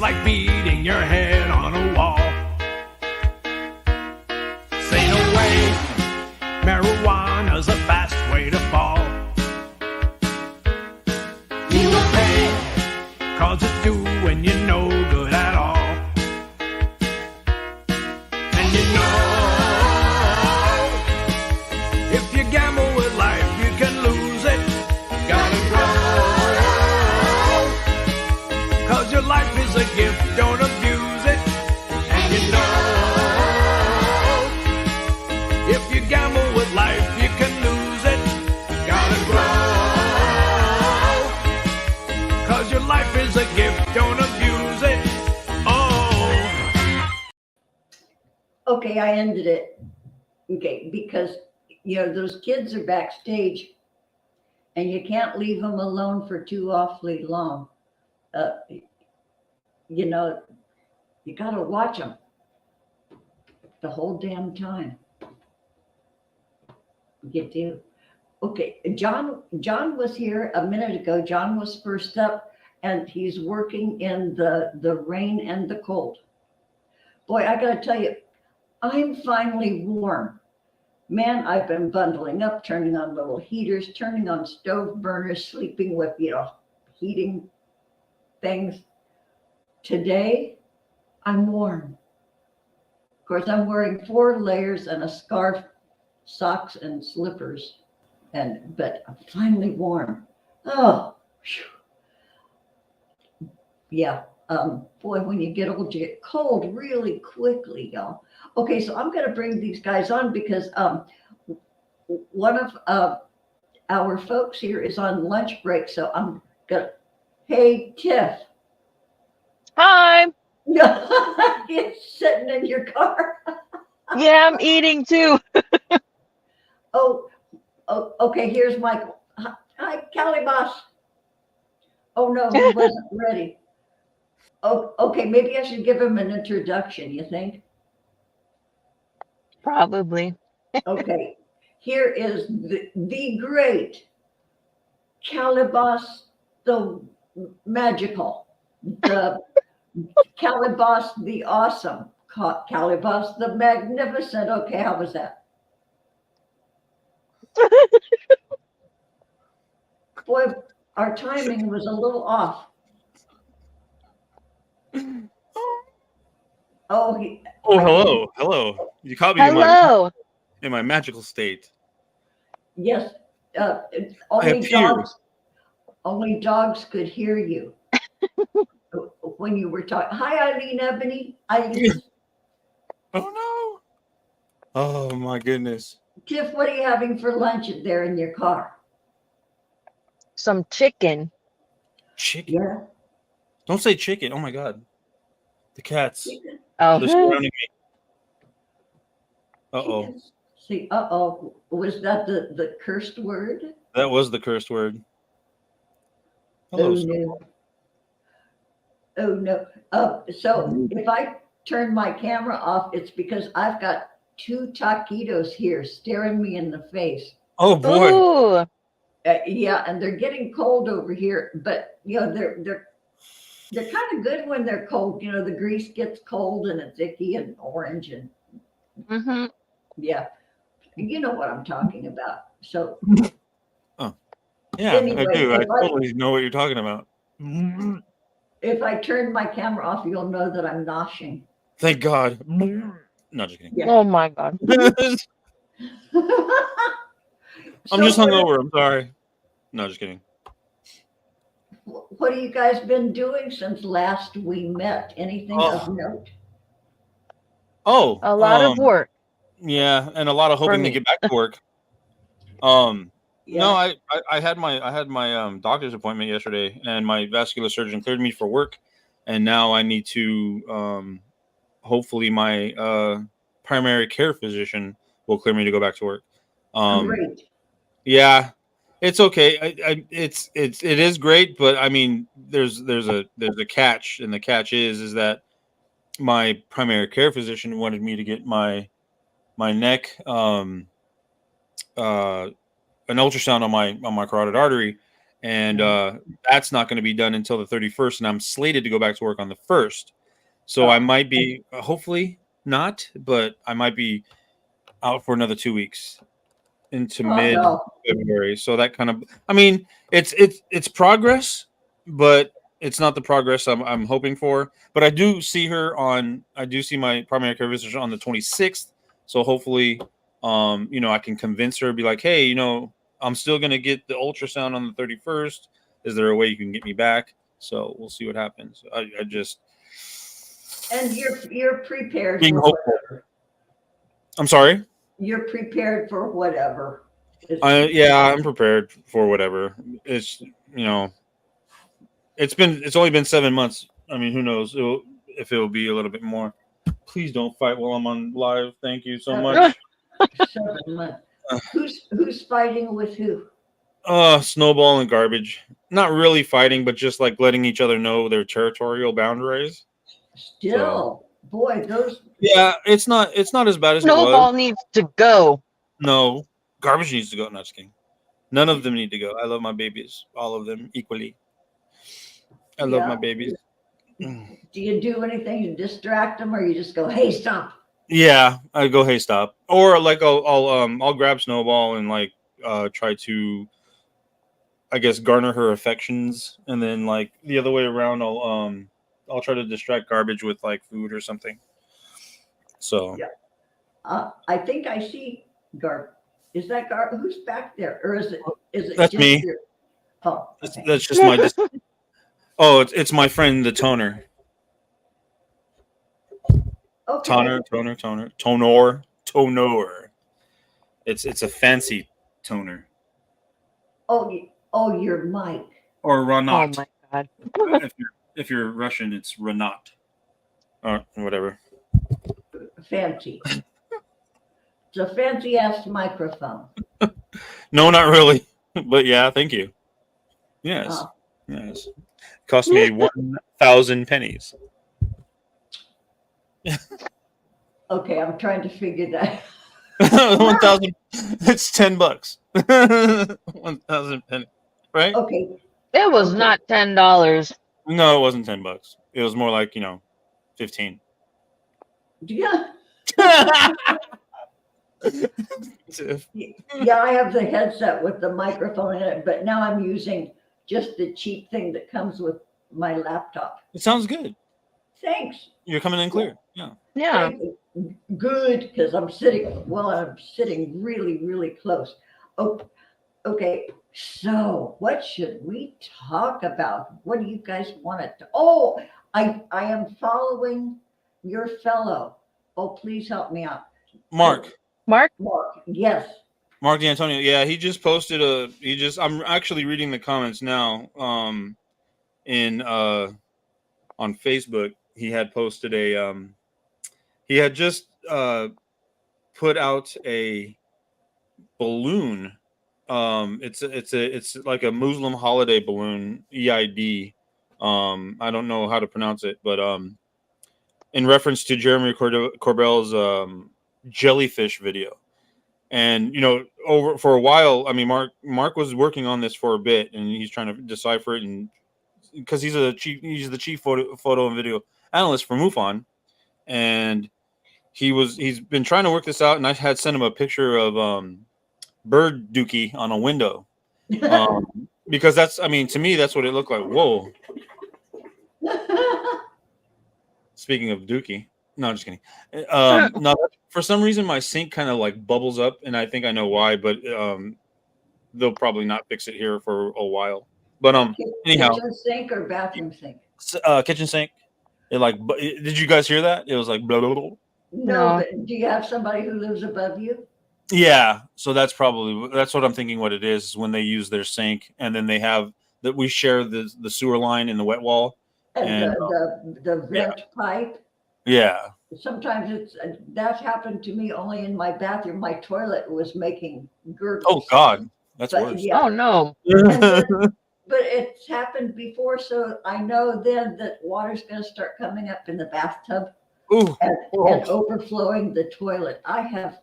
like beating your head on a wall. Say no way, marijuana's a fast way to fall. You will pay, cause it's doing you no good at all. And you know, if you gamble with life, you can lose it. Gotta grow, cause your life is a gift, don't abuse it. And you know, if you gamble with life, you can lose it. Gotta grow, cause your life is a gift, don't abuse it. Oh. Okay, I ended it. Okay, because, you know, those kids are backstage and you can't leave them alone for too awfully long. You know, you got to watch them the whole damn time. You do. Okay, John was here a minute ago. John was first up, and he's working in the rain and the cold. Boy, I got to tell you, I'm finally warm. Man, I've been bundling up, turning on little heaters, turning on stove burners, sleeping with, you know, heating things. Today, I'm warm. Of course, I'm wearing 4 layers and a scarf, socks and slippers, but I'm finally warm. Oh, whew. Yeah. Boy, when you get old, you get cold really quickly, y'all. Okay, so I'm going to bring these guys on because one of our folks here is on lunch break. So I'm going to, hey, Tiff. Hi. You're sitting in your car. Yeah, I'm eating too. Oh, okay, here's Michael. Hi, Callie Boss. Oh, no, he wasn't ready. Oh, okay, maybe I should give him an introduction, you think? Probably. Okay, here is the great Calibos the Magical, the Calibos the Awesome, Calibos the Magnificent. Okay, how was that? Boy, our timing was a little off. Oh, hello. You caught me in my magical state. Yes, only dogs could hear you when you were talking. Hi, Eileen Ebony. Eileen. Oh no! Oh my goodness. Tiff, what are you having for lunch there in your car? Some chicken. Chicken? Yeah. Don't say chicken. Oh my god. The cats. Chicken. Oh. They're surrounding me. Uh-oh. See, was that the cursed word? That was the cursed word. Hello, Oh no. Oh no. So if I turn my camera off, it's because I've got 2 taquitos here staring me in the face. Oh boy. Ooh. Yeah, and they're getting cold over here, but they're kind of good when they're cold. The grease gets cold and it's icky and orange and Mm-hmm. yeah, you know what I'm talking about. So Yeah, anyway, I do. I totally know what you're talking about. if I turn my camera off, you'll know that I'm noshing. Thank God. No, just kidding. Yeah. Oh my God. I'm just hungover. I'm sorry. No, just kidding. What have you guys been doing since last we met? Anything of note? Oh, A lot of work. Yeah, and a lot of hoping to me. get back to work. Yeah. No, I had my doctor's appointment yesterday, and my vascular surgeon cleared me for work, and now I need to hopefully my primary care physician will clear me to go back to work. Great. Yeah, it's okay. It is great, but I mean, there's a catch, and the catch is that my primary care physician wanted me to get my neck an ultrasound on my carotid artery, and that's not going to be done until the 31st, and I'm slated to go back to work on the 1st. So I might be, hopefully not, but I might be out for another 2 weeks into mid February. So that kind of, I mean, it's progress, but it's not the progress I'm hoping for. But I do see my primary care physician on the 26th. So hopefully, I can convince her, be like, hey, I'm still gonna get the ultrasound on the 31st. Is there a way you can get me back? So we'll see what happens. I just and you're prepared being for hopeful. whatever. I'm sorry. You're prepared for whatever. I'm prepared for whatever. It's it's only been 7 months. I mean, who knows if it'll be a little bit more. Please don't fight while I'm on live. Thank you so much. 7 months. Who's fighting with who? Snowball and Garbage. Not really fighting, but just like letting each other know their territorial boundaries. Still, boy, those. Yeah, it's not as bad as Snowball it was. needs to go. No, Garbage needs to go. Not just kidding. None of them need to go. I love my babies, all of them equally. I love my babies. Do you do anything to distract them, or you just go, "Hey, stop"? Yeah, I go, hey, stop, or like I'll grab Snowball and like try to, I guess, garner her affections, and then like the other way around, I'll try to distract Garbage with like food or something. So yeah, I think I see Garb. Is that Garb? Who's back there, or is it that's just me. Oh, okay. That's just my. Oh, it's my friend the toner. Okay. Tonor. It's a fancy toner. Oh, your mic. Or Renat. Oh my God. if you're Russian, it's Renat. Or whatever. Fancy. It's a fancy ass microphone. No, not really. But yeah, thank you. Yes. Yes. It cost me 1,000 pennies. Okay, I'm trying to figure that. 1,000. It's $10. 1,000 pennies. Right? Okay. It was not $10. No, it wasn't $10. It was more like 15. Yeah. Yeah, I have the headset with the microphone in it, but now I'm using just the cheap thing that comes with my laptop. It sounds good. Thanks. You're coming in clear. Yeah. Yeah. Good, because I'm sitting really, really close. Oh, okay. So what should we talk about? What do you guys want to? Oh, I am following your fellow. Oh, please help me out. Mark, yes. Mark D'Antonio. Yeah, he just posted I'm actually reading the comments now. On Facebook, he had posted he had just put out a balloon. It's like a Muslim holiday balloon, EID. I don't know how to pronounce it, but in reference to Jeremy Corbell's jellyfish video. And over for a while, I mean, Mark was working on this for a bit, and he's trying to decipher it, and because he's the chief photo and video analyst for MUFON, and he's been trying to work this out, and I had sent him a picture of bird dookie on a window, because to me that's what it looked like. Whoa. Speaking of dookie, no, I'm just kidding. No, for some reason my sink kind of like bubbles up, and I think I know why, but they'll probably not fix it here for a while. But anyhow, kitchen sink or bathroom sink? Kitchen sink. It did you guys hear that? It was like blah, blah, blah. No, but do you have somebody who lives above you? Yeah, so that's what I'm thinking. What it is when they use their sink, and then they have that we share the sewer line in the wet wall and the vent pipe. Yeah. Sometimes that's happened to me only in my bathroom. My toilet was making gurgles. Oh God, that's worse. Yeah. Oh no. But it's happened before, so I know then that water's going to start coming up in the bathtub and overflowing the toilet. I have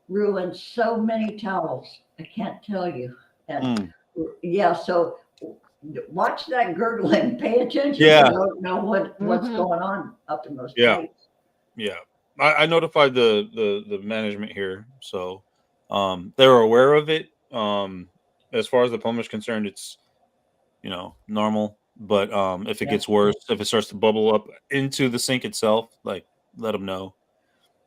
ruined so many towels. I can't tell you. And yeah, so watch that gurgling. Pay attention. Yeah. You don't know what's going on up in those pipes. Yeah. I notified the management here, so they're aware of it. As far as the plumber's concerned, it's normal. But if it gets worse, if it starts to bubble up into the sink itself, like let them know.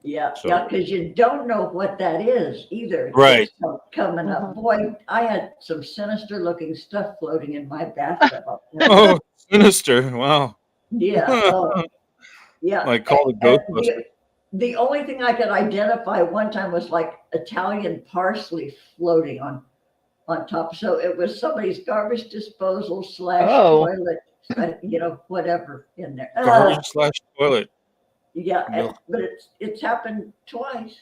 Yeah, because you don't know what that is either. Right. Coming up. Boy, I had some sinister looking stuff floating in my bathtub up there. Oh, sinister. Wow. Yeah. Yeah. Like call it Ghostbusters. The only thing I could identify one time was like Italian parsley floating on top. So it was somebody's garbage disposal / toilet, whatever in there. Garbage / toilet. Yeah, but it's happened twice.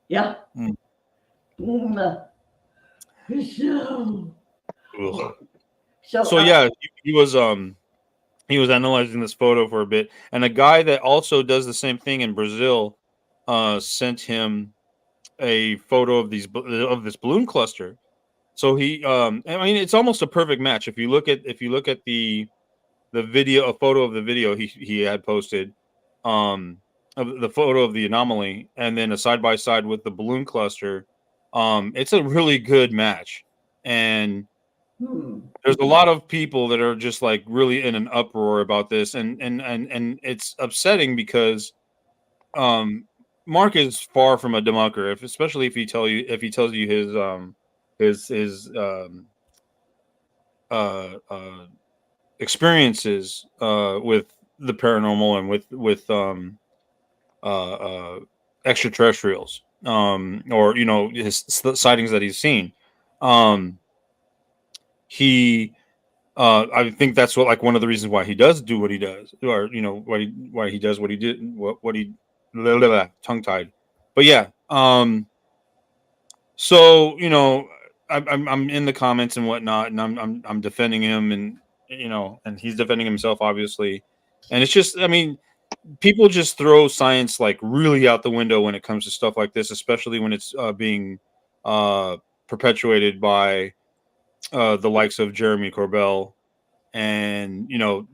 Yeah. So yeah, he was analyzing this photo for a bit, and a guy that also does the same thing in Brazil sent him a photo of this balloon cluster. So he it's almost a perfect match. If you look at the video, a photo of the video he had posted, of the photo of the anomaly, and then a side by side with the balloon cluster, it's a really good match. And there's a lot of people that are just like really in an uproar about this, and it's upsetting because Mark is far from a demucker, especially if he tells you his experiences with the paranormal and with extraterrestrials, or his sightings that he's seen. I think that's one of the reasons why he does do what he does, or why he does what he did, tongue tied. But yeah, so I'm in the comments and whatnot, and I'm defending him, and and he's defending himself, obviously. And it's just, people just throw science like really out the window when it comes to stuff like this, especially when it's being perpetuated by the likes of Jeremy Corbell, and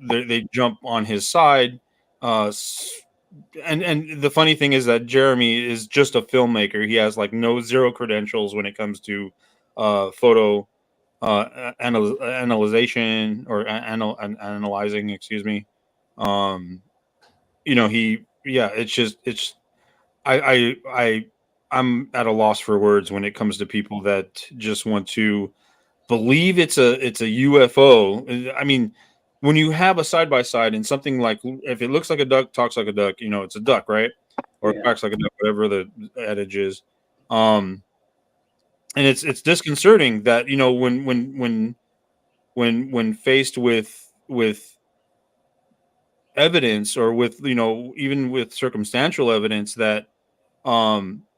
they jump on his side. And the funny thing is that Jeremy is just a filmmaker. He has like zero credentials when it comes to photo analyzing, excuse me. I'm at a loss for words when it comes to people that just want to believe it's a UFO. When you have a side by side and something like, if it looks like a duck, talks like a duck, it's a duck, right? Or it quacks like a duck, whatever the adage is. And it's disconcerting that when faced with evidence, or with even with circumstantial evidence, that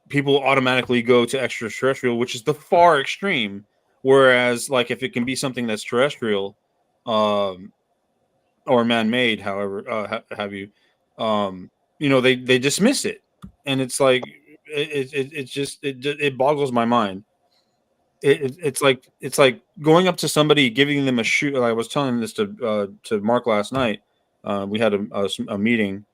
people automatically go to extraterrestrial, which is the far extreme. Whereas, like, if it can be something that's terrestrial, or man-made, however, have you, they dismiss it. and it's like it boggles my mind. It's like going up to somebody, giving them a shoe. I was telling this to Mark last night. We had a meeting,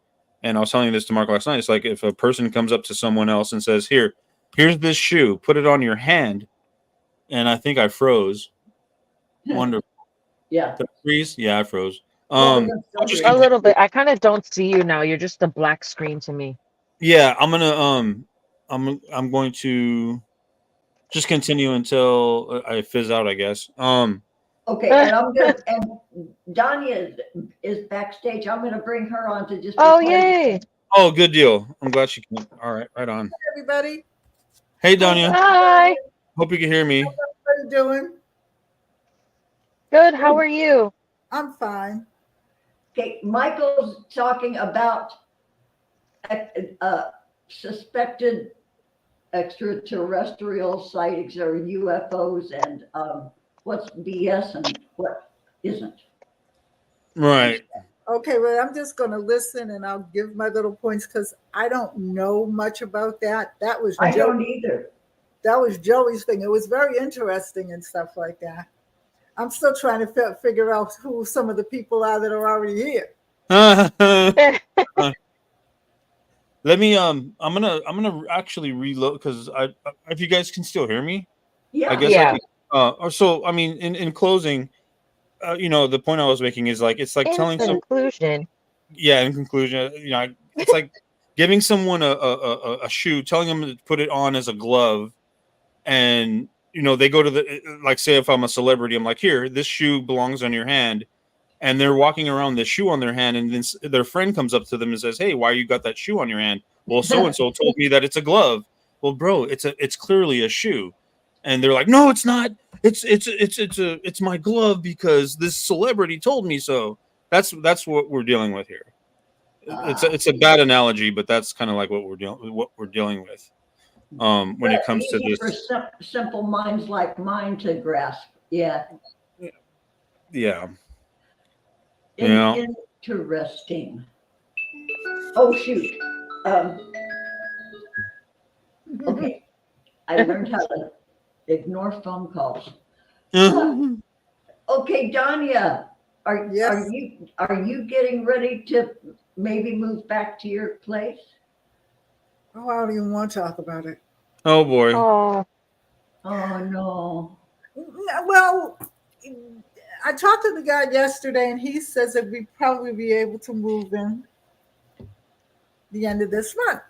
and I was telling this to Mark last night. It's like if a person comes up to someone else and says, here's this shoe, put it on your hand," and I think I froze. Wonderful. Yeah. Did I freeze? Yeah, I froze. Well, we're I'll just still A here. little bit. I kind of don't see you now. You're just a black screen to me. Yeah, I'm gonna I'm going to just continue until I fizz out, I guess. Okay, and I'm gonna, and Donia is backstage. I'm gonna bring her on to just. be Oh, part of the- yay. Oh, good deal. I'm glad she came. All right, right on. Everybody, Hey, Donia. Hi. Hope you can hear me. how are you doing? Good. How are you? I'm fine. Okay, Michael's talking about suspected extraterrestrial sightings or UFOs and what's BS and what isn't. Right. Okay, well, I'm just going to listen and I'll give my little points because I don't know much about that. That was I don't either. that was Joey's thing. It was very interesting and stuff like that. I'm still trying to figure out who some of the people are that are already here. Let me I'm gonna actually reload because I if you guys can still hear me, Yeah. I guess Yeah. I can. Or so I mean, in closing, the point I was making is like it's like In telling some conclusion, yeah. In conclusion, it's like giving someone a shoe, telling them to put it on as a glove, and they go to the like say if I'm a celebrity, I'm like, here, this shoe belongs on your hand. And they're walking around the shoe on their hand, and then their friend comes up to them and says, "Hey, why you got that shoe on your hand?" Well, so and so told me that it's a glove. Well, bro, it's clearly a shoe, and they're like, "No, it's not. It's my glove because this celebrity told me so." That's what we're dealing with here. It's a bad analogy, but that's kind of like what we're dealing with when it comes to easy this. for simple minds like mine to grasp. Yeah. Yeah. Yeah. Interesting. Oh shoot. Okay. I learned how to ignore phone calls. Okay, Donia, are Yes. you getting ready to maybe move back to your place? Oh, I don't even want to talk about it. Oh boy. oh, Oh no. Well, I talked to the guy yesterday, and he says that we probably be able to move in the end of this month.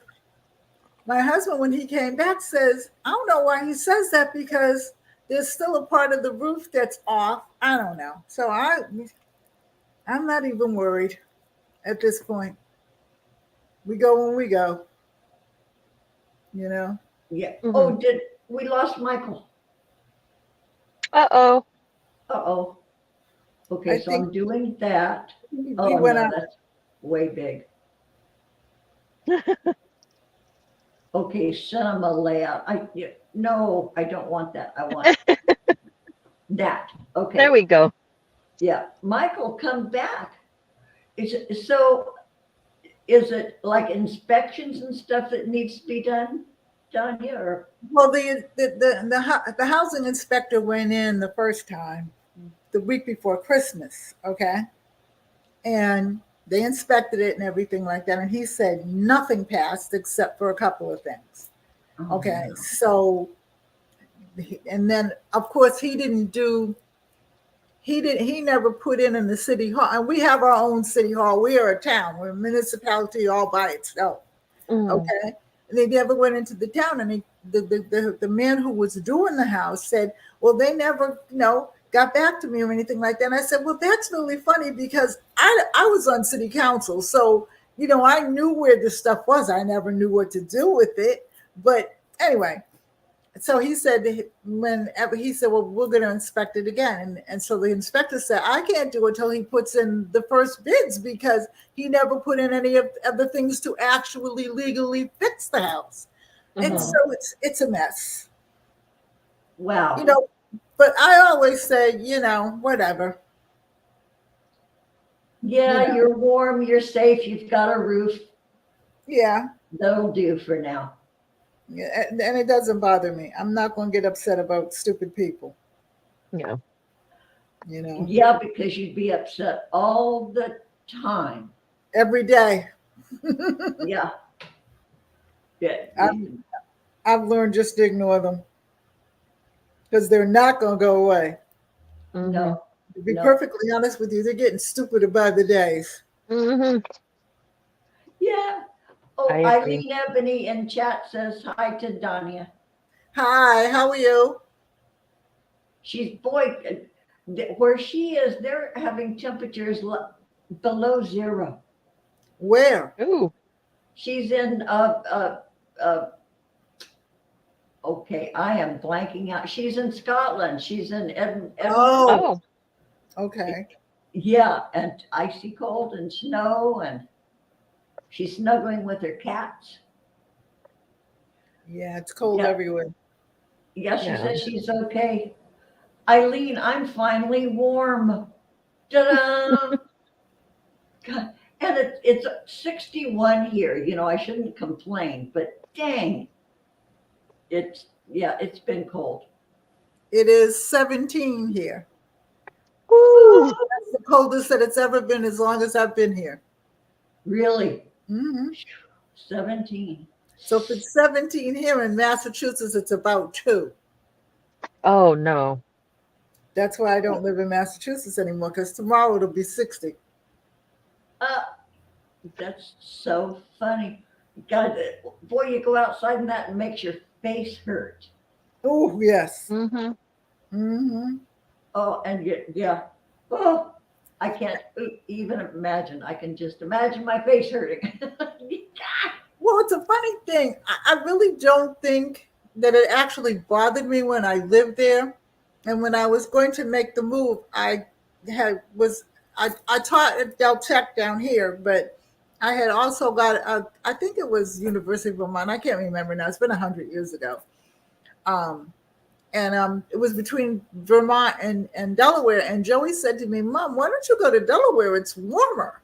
My husband, when he came back, says, I don't know why he says that because there's still a part of the roof that's off. I don't know. So I'm not even worried at this point. We go when we go. Yeah. Mhm. Oh, we lost Michael? uh-oh. Uh-oh. Okay, I so think I'm doing that. he Oh went no, out. that's way big. Okay, cinema layout. No, I don't want that. I want that. Okay. There we go. Yeah, Michael, come back. Is it like inspections and stuff that needs to be done, Donia, or? Well, the housing inspector went in the first time, the week before Christmas, okay? And they inspected it and everything like that. And he said nothing passed except for a couple of things. Okay. Oh, So, and then of course he never put in the city hall. And we have our own city hall. We are a town. We're a municipality all by itself. Mhm. Okay. And they never went into the town. And the man who was doing the house said, well, they never, got back to me or anything like that. And I said, well, that's really funny because I was on city council. So, I knew where this stuff was. I never knew what to do with it. But anyway, so he said, well, we're going to inspect it again. And so the inspector said, I can't do it until he puts in the first bids because he never put in any of the things to actually legally fix the house. And Mhm. so it's a mess. wow. But I always say, whatever. Yeah, Yeah. you're warm, you're safe, you've got a roof. Yeah. That'll do for now. Yeah, and it doesn't bother me. I'm not going to get upset about stupid people, Yeah. you know, Yeah, because you'd be upset all the time. every day. Yeah. Yeah. I've learned just to ignore them because they're not going to go away. Mm-hmm. No. To be No. perfectly honest with you, they're getting stupider by the days. Mm-hmm. Yeah. Oh, I agree. Eileen Ebony in chat says hi to Donia. Hi, how are you? She's where she is, they're having temperatures below zero. Where? Ooh. She's in okay, I am blanking out. She's in Scotland. She's in Oh, Oh. okay. Yeah, and icy cold and snow, and she's snuggling with her cats. Yeah, it's cold Yeah. everywhere. Yeah, she Yeah. says she's okay. Eileen, I'm finally warm. Ta-da! God, and it's 61 here. You know, I shouldn't complain, but dang, it's been cold. It is 17 here. Ooh. That's the coldest that it's ever been as long as I've been here. Really, Hmm 17. So if it's 17 here in Massachusetts, it's about 2. Oh no. That's why I don't live in Massachusetts anymore, because tomorrow it'll be 60. Uh, that's so funny. God, boy, you go outside and that makes your face hurt. Oh, yes. Mm-hmm. Hmm Oh, and yeah. Oh, I can't even imagine. I can just imagine my face hurting. Well, it's a funny thing. I really don't think that it actually bothered me when I lived there. And when I was going to make the move, I taught at Del Tech down here, but I had also got I think it was University of Vermont. I can't remember now. It's been 100 years ago. And it was between Vermont and Delaware. And Joey said to me, "Mom, why don't you go to Delaware? It's warmer."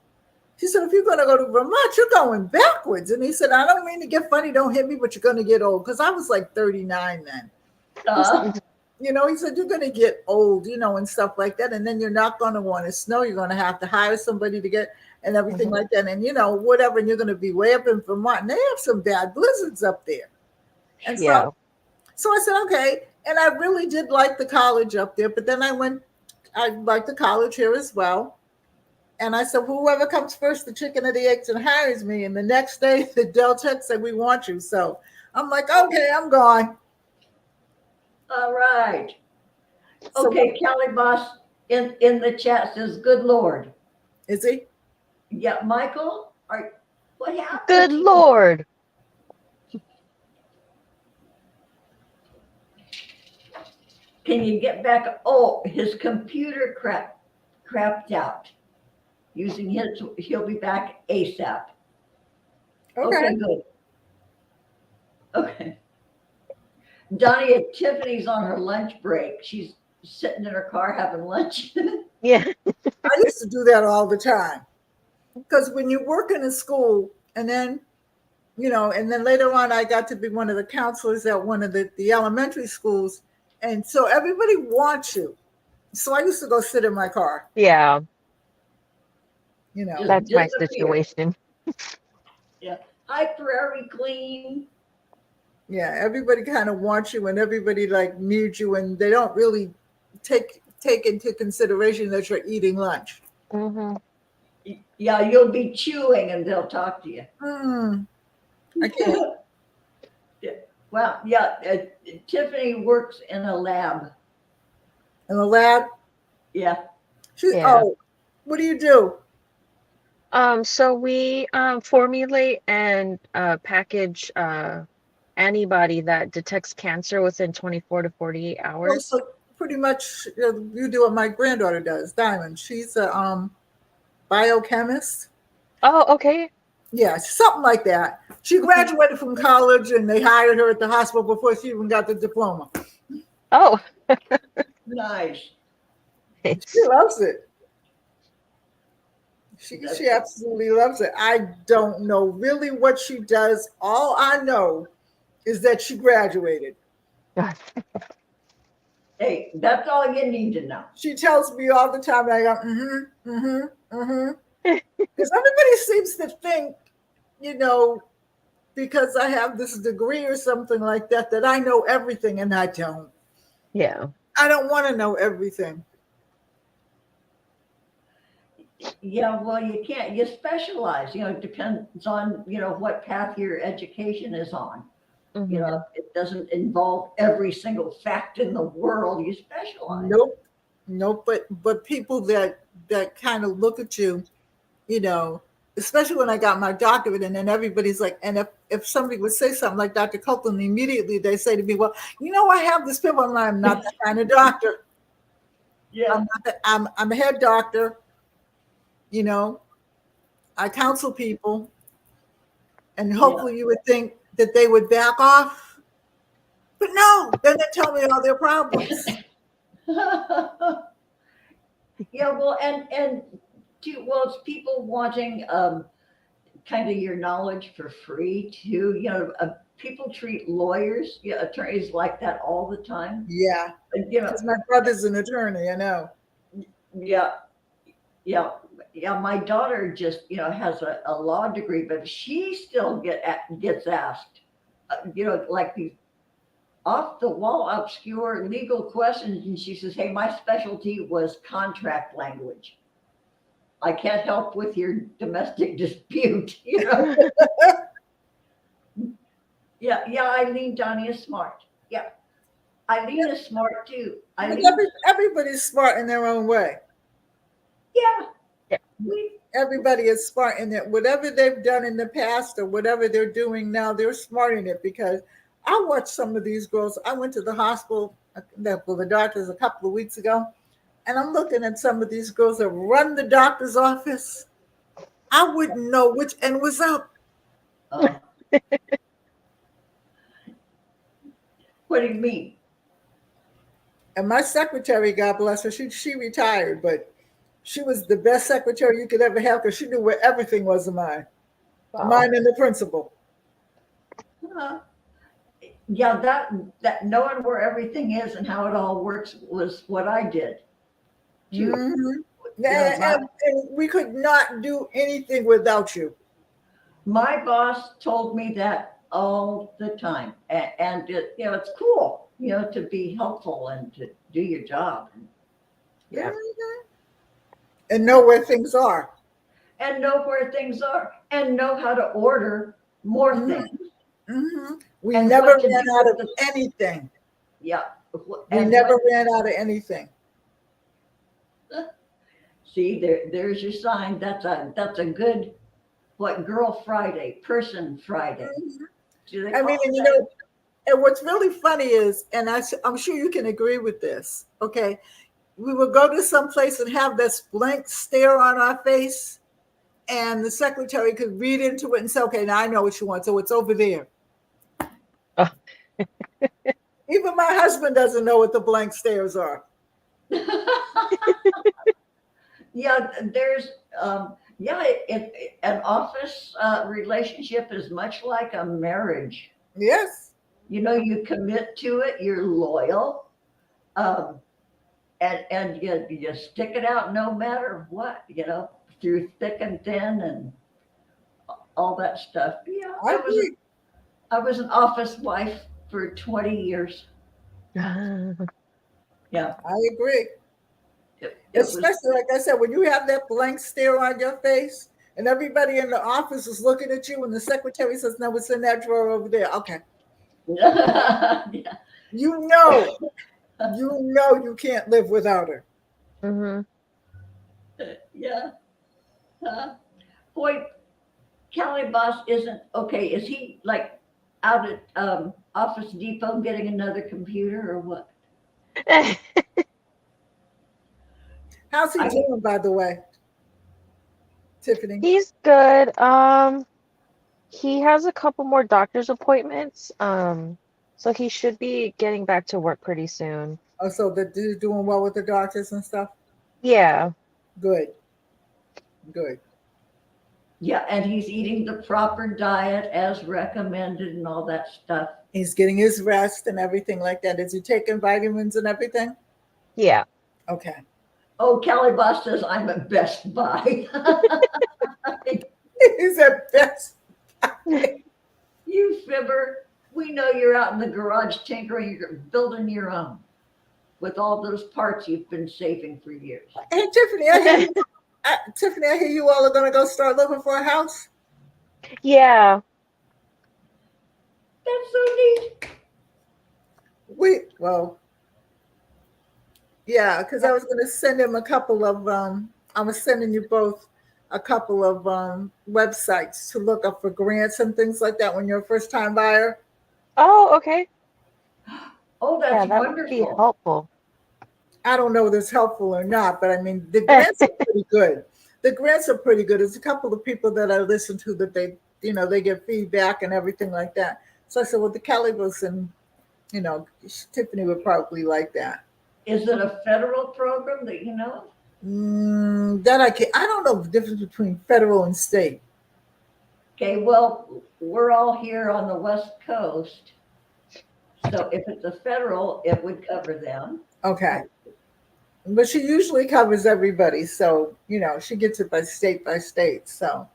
She said, "If you're going to go to Vermont, you're going backwards." And he said, "I don't mean to get funny. Don't hit me, but you're going to get old." Because I was like 39 then. He said, "You're going to get old, and stuff like that. And then you're not going to want to snow. You're going to have to hire somebody to get and everything like that. And, whatever. And you're going to be way up in Vermont. And they have some bad blizzards up there." And Yeah. so I said, okay. And I really did like the college up there. But then I liked the college here as well. And I said, whoever comes first, the chicken or the eggs, and hires me. And the next day, the Del Tech said, "We want you." So I'm like, okay, I'm gone. All right. So Okay, Kelly Boss in the chat says, "Good Lord." is he? Yeah, Michael, what happened? Good to you? Lord. Can you get back? Oh, his computer crapped out. Using his, he'll be back ASAP. Okay. Good. Okay. Donia, Tiffany's on her lunch break. She's sitting in her car having lunch. Yeah. I used to do that all the time. Because when you work in a school and then, and then later on I got to be one of the counselors at one of the elementary schools. And so everybody wants you. So I used to go sit in my car, Yeah. Just That's my disappear. situation. Yeah. Hi, Prairie Queen. Yeah, everybody kind of wants you and everybody needs you, and they don't really take into consideration that you're eating lunch. Mm-hmm. Yeah, you'll be chewing and they'll talk to you. I can't. Well, yeah, Tiffany works in a lab. In the lab? Yeah. Yeah. Oh, what do you do? So we formulate and package antibody that detects cancer within 24 to 48 hours. So pretty much you do what my granddaughter does, Diamond. She's a biochemist. Oh, okay. Yeah, something like that. She graduated from college and they hired her at the hospital before she even got the diploma. Oh. Nice. She loves it. She absolutely loves it. I don't know really what she does. All I know is that she graduated. Hey, that's all you need to know. She tells me all the time, and I go, Because everybody seems to think, you know, because I have this degree or something like that, that I know everything, and I don't. Yeah. I don't want to know everything. Yeah, well, you can't, you specialize, it depends on, what path your education is on. Mhm. It doesn't involve every single fact in the world. You specialize. Nope. But people that kind of look at you, especially when I got my doctorate, and then everybody's like, and if somebody would say something like Dr. Copeland, immediately they say to me, well, I have this people. I'm not that kind of doctor. Yeah. I'm a head doctor. I counsel people, and hopefully you would think that they would back off, but no, then they tell me all their problems. Yeah, well, and it's people wanting kind of your knowledge for free too. People treat lawyers, attorneys like that all the time. Yeah, because my brother's an attorney, I know. Yeah. My daughter just has a law degree, but she still gets asked, like these off the wall, obscure legal questions, and she says, "Hey, my specialty was contract language. I can't help with your domestic dispute." Yeah, Eileen, Donia is smart. Yeah, Eileen is smart too. Everybody's smart in their own way. Yeah. Everybody is smart in it. Whatever they've done in the past or whatever they're doing now, they're smart in it. Because I watched some of these girls. I went to the hospital with the doctors a couple of weeks ago, and I'm looking at some of these girls that run the doctor's office. I wouldn't know which end was up. What do you mean? And my secretary, God bless her, she retired, but she was the best secretary you could ever have because she knew where everything was of mine. Wow. Mine and the principal. Yeah, that knowing where everything is and how it all works was what I did. Mm-hmm. And we could not do anything without you. My boss told me that all the time, and it's cool, to be helpful and to do your job. Yeah. And know where things are. And know where things are, and know how to order more things. Mm-hmm. We never ran out of anything. Yeah. We never ran out of anything. See, there's your sign. That's a good, Girl Friday, Person Friday. Mm-hmm. I mean, and what's really funny is, and I'm sure you can agree with this, okay? We would go to some place and have this blank stare on our face, and the secretary could read into it and say, okay, now I know what you want, so it's over there. Oh. Even my husband doesn't know what the blank stares are. Yeah, there's an office relationship is much like a marriage. Yes. You commit to it, you're loyal, and you stick it out no matter what, through thick and thin and all that stuff. Yeah, I was an office wife for 20 years. Yeah, I agree. Especially, like I said, when you have that blank stare on your face and everybody in the office is looking at you and the secretary says, no, it's in that drawer over there. Okay. Yeah. You can't live without her. Mm-hmm. Yeah. Boy, Cali Boss isn't okay. Is he like out at Office Depot getting another computer or what? How's he doing, by the way, Tiffany? He's good. He has a couple more doctor's appointments. So he should be getting back to work pretty soon. Oh, so he's doing well with the doctors and stuff? Yeah. Good. Good. Yeah, and he's eating the proper diet as recommended and all that stuff. He's getting his rest and everything like that. Is he taking vitamins and everything? Yeah. Okay. Oh, Kelly Boss says I'm at Best Buy. He's at best. You fibber. We know you're out in the garage tinkering, you're building your own with all those parts you've been saving for years. Hey, Tiffany, Tiffany, I hear you all are going to go start looking for a house. Yeah. That's so neat. Yeah, because I was going to send him a couple of, I was sending you both a couple of websites to look up for grants and things like that when you're a first time buyer. Oh, okay. Oh, Yeah, that's that would be wonderful. helpful. I don't know if it's helpful or not, but I mean, the grants are pretty good. The grants are pretty good. There's a couple of people that I listen to that they, they get feedback and everything like that. So I said, well, the Calibos and, Tiffany would probably like that. Is it a federal program that you know? That I don't know the difference between federal and state. Okay, well, we're all here on the West Coast. So if it's a federal, it would cover them. Okay. But she usually covers everybody. So, she gets it by state. So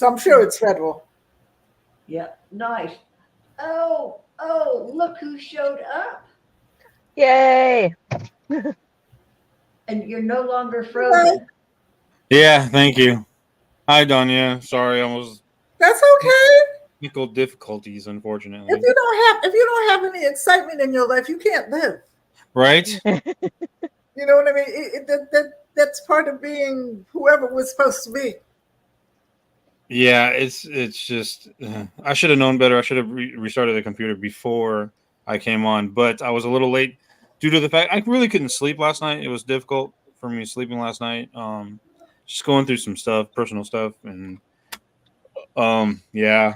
I'm sure it's federal. Yeah, nice. Oh, look who showed up. Yay. And you're no longer frozen. Yeah, thank you. Hi, Donia. Sorry, I was That's okay. technical difficulties, unfortunately. If you don't have any excitement in your life, you can't live. Right? You know what I mean? That's part of being whoever we're supposed to be. Yeah, it's just I should have known better. I should have restarted the computer before I came on, but I was a little late due to the fact I really couldn't sleep last night. It was difficult for me sleeping last night. Just going through some stuff, personal stuff, and yeah.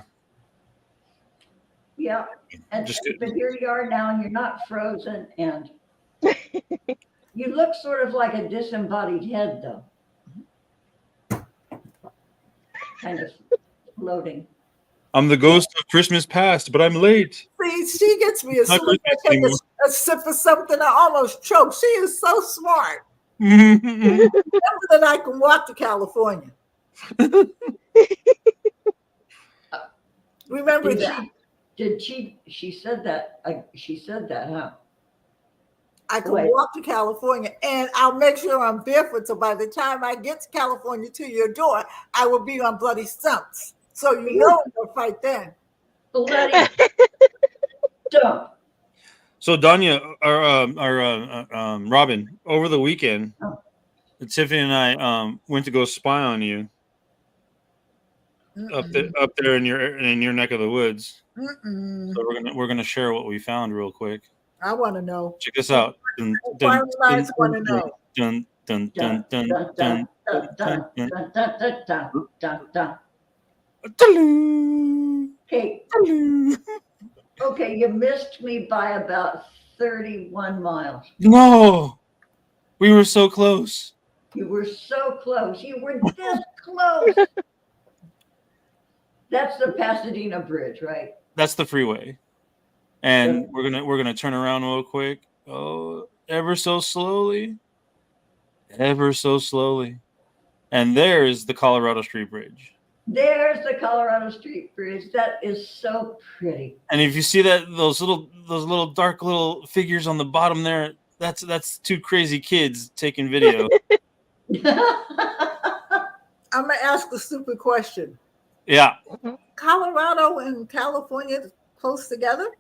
Yeah. And but here you are now, and you're not frozen, and you look sort of like a disembodied head, though. Kind of floating. I'm the ghost of Christmas past, but I'm late. See, she gets me as Not soon as I take a sip of something, I almost choke. She is so smart. Remember that I can walk to California. Remember that. She said that, huh? I can walk to California, and I'll make sure I'm barefoot. So by the time I get to California to your door, I will be on bloody stumps. So you know we'll fight then. Bloody stump. So Donia, Robin, over the weekend, Tiffany and I went to go spy on you up there in your neck of the woods. So we're gonna share what we found real quick. I want to know. Check this out. Want to know. Dun, dun, dun, dun, dun, dun, dun. Okay, you missed me by about 31 miles. No, we were so close. You were so close. You were this close. That's the Pasadena Bridge, right? That's the freeway, and we're gonna turn around real quick. Oh, ever so slowly, and there's the Colorado Street Bridge. There's the Colorado Street Bridge. That is so pretty. And if you see those little dark little figures on the bottom there, that's two crazy kids taking video. I'm gonna ask a stupid question. Yeah. Colorado and California close together?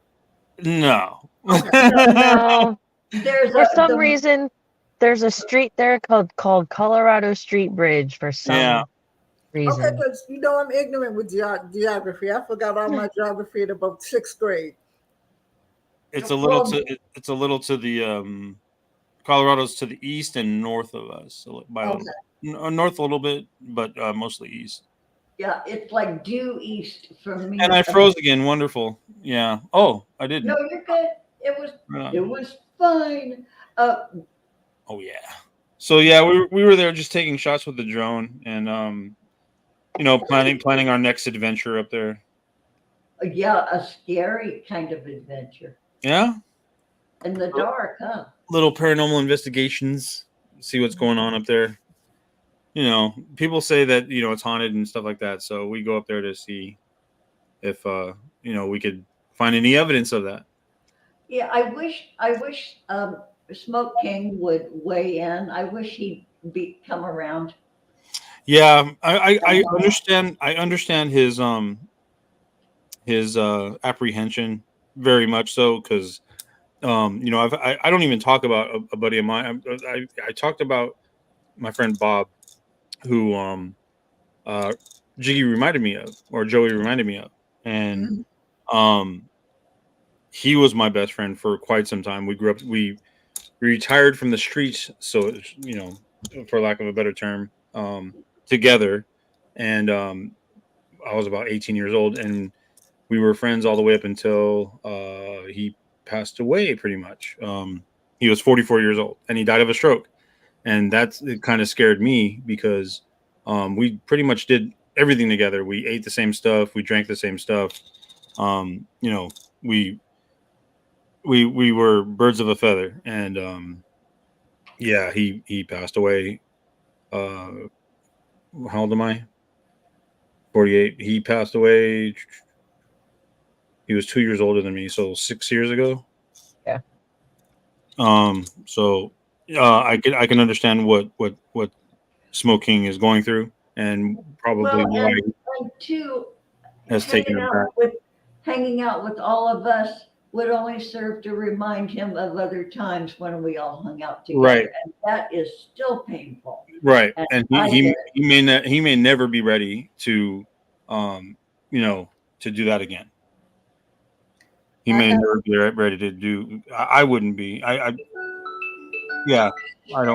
No. Okay. No. For some reason, there's a street there called Colorado Street Bridge for some reason. Okay, because I'm ignorant with geography. I forgot all my geography at about 6th grade. It's a little to the Colorado's to the east and north of us, so north a little bit, but mostly east. Yeah, it's like due east from me. And I froze again. Wonderful. Yeah. Oh, I didn't. No, you're good. It was fine. Oh yeah. So yeah, we were there just taking shots with the drone and planning our next adventure up there. Yeah, a scary kind of adventure Yeah, in the dark, huh? little paranormal investigations, see what's going on up there. People say that it's haunted and stuff like that, so we go up there to see if we could find any evidence of that. Yeah, I wish Smoke King would weigh in. I wish he'd come around. Yeah, I understand. I understand his apprehension very much so because I don't even talk about a buddy of mine. I talked about my friend Bob, who uh Jiggy reminded me of, or Joey reminded me of, and um he was my best friend for quite some time. We retired from the streets, so for lack of a better term, together, and I was about 18 years old, and we were friends all the way up until he passed away. Pretty much, he was 44 years old, and he died of a stroke, and it kind of scared me because we pretty much did everything together. We ate the same stuff, we drank the same stuff. We we were birds of a feather, and yeah, he passed away. How old am I? 48. He passed away. He was 2 years older than me, so 6 years ago. Yeah. So I can understand what Smoking is going through, and probably Well, why and two, he has taken him back. hanging out with all of us would only serve to remind him of other times when we all hung out together, Right. and that is still painful. Right, And and I get it. he may never be ready to to do that again. He I may have- never be ready to do. I wouldn't be. Yeah. I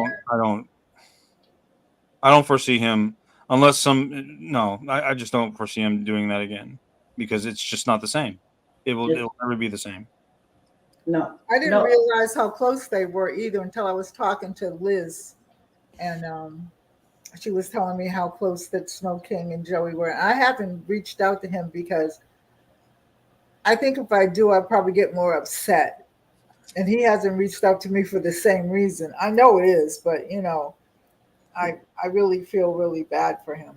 don't foresee him unless some. No, I just don't foresee him doing that again because it's just not the same. It'll never be the same. No, I didn't no. realize how close they were either until I was talking to Liz, and she was telling me how close that Smoke King and Joey were. I haven't reached out to him because I think if I do, I'll probably get more upset. And he hasn't reached out to me for the same reason. I know it is, but I really feel really bad for him.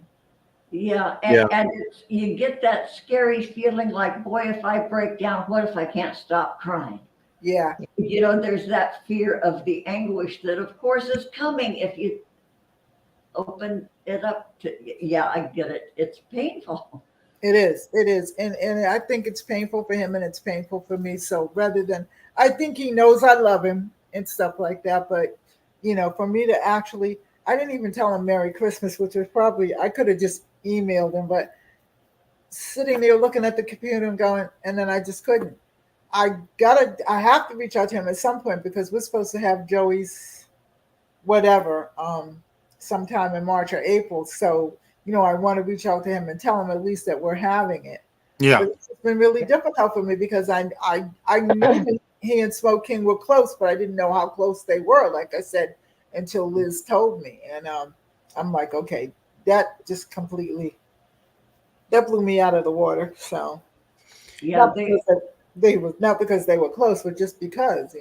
Yeah, Yeah. and you get that scary feeling like, boy, if I break down, what if I can't stop crying? Yeah, There's that fear of the anguish that, of course, is coming if you open it up to. Yeah, I get it. It's painful. it is. It is. And I think it's painful for him and it's painful for me. So rather than, I think he knows I love him and stuff like that. But, for me to actually, I didn't even tell him Merry Christmas, which was probably, I could have just emailed him, but sitting there looking at the computer and going, and then I just couldn't. I have to reach out to him at some point because we're supposed to have Joey's whatever sometime in March or April. So, I want to reach out to him and tell him at least that we're having it. Yeah. But it's been really difficult for me because I knew he and Smoke King were close, but I didn't know how close they were, like I said, until Liz told me. And I'm like, okay, that just completely, that blew me out of the water. So Yeah, not because they were close, but just because,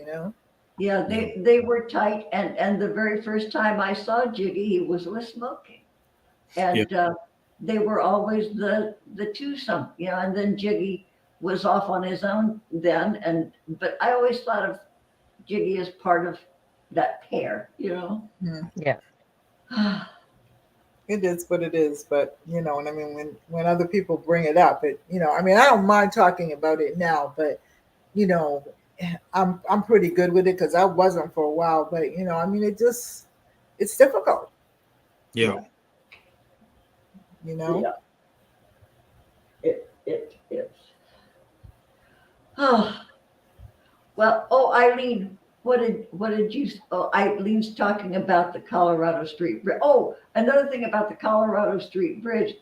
yeah, they were tight, and the very first time I saw Jiggy, he was with Smoking, and they were always the twosome, and then Jiggy was off on his own then, but I always thought of Jiggy as part of that pair, Yeah. It is what it is, but and I mean, when other people bring it up, I mean, I don't mind talking about it now, but I'm pretty good with it because I wasn't for a while, but I mean, it's difficult. Yeah. Yeah. It is. Oh, well, Eileen, what did you? Oh, Eileen's talking about the Colorado Street Bridge. Oh, another thing about the Colorado Street Bridge.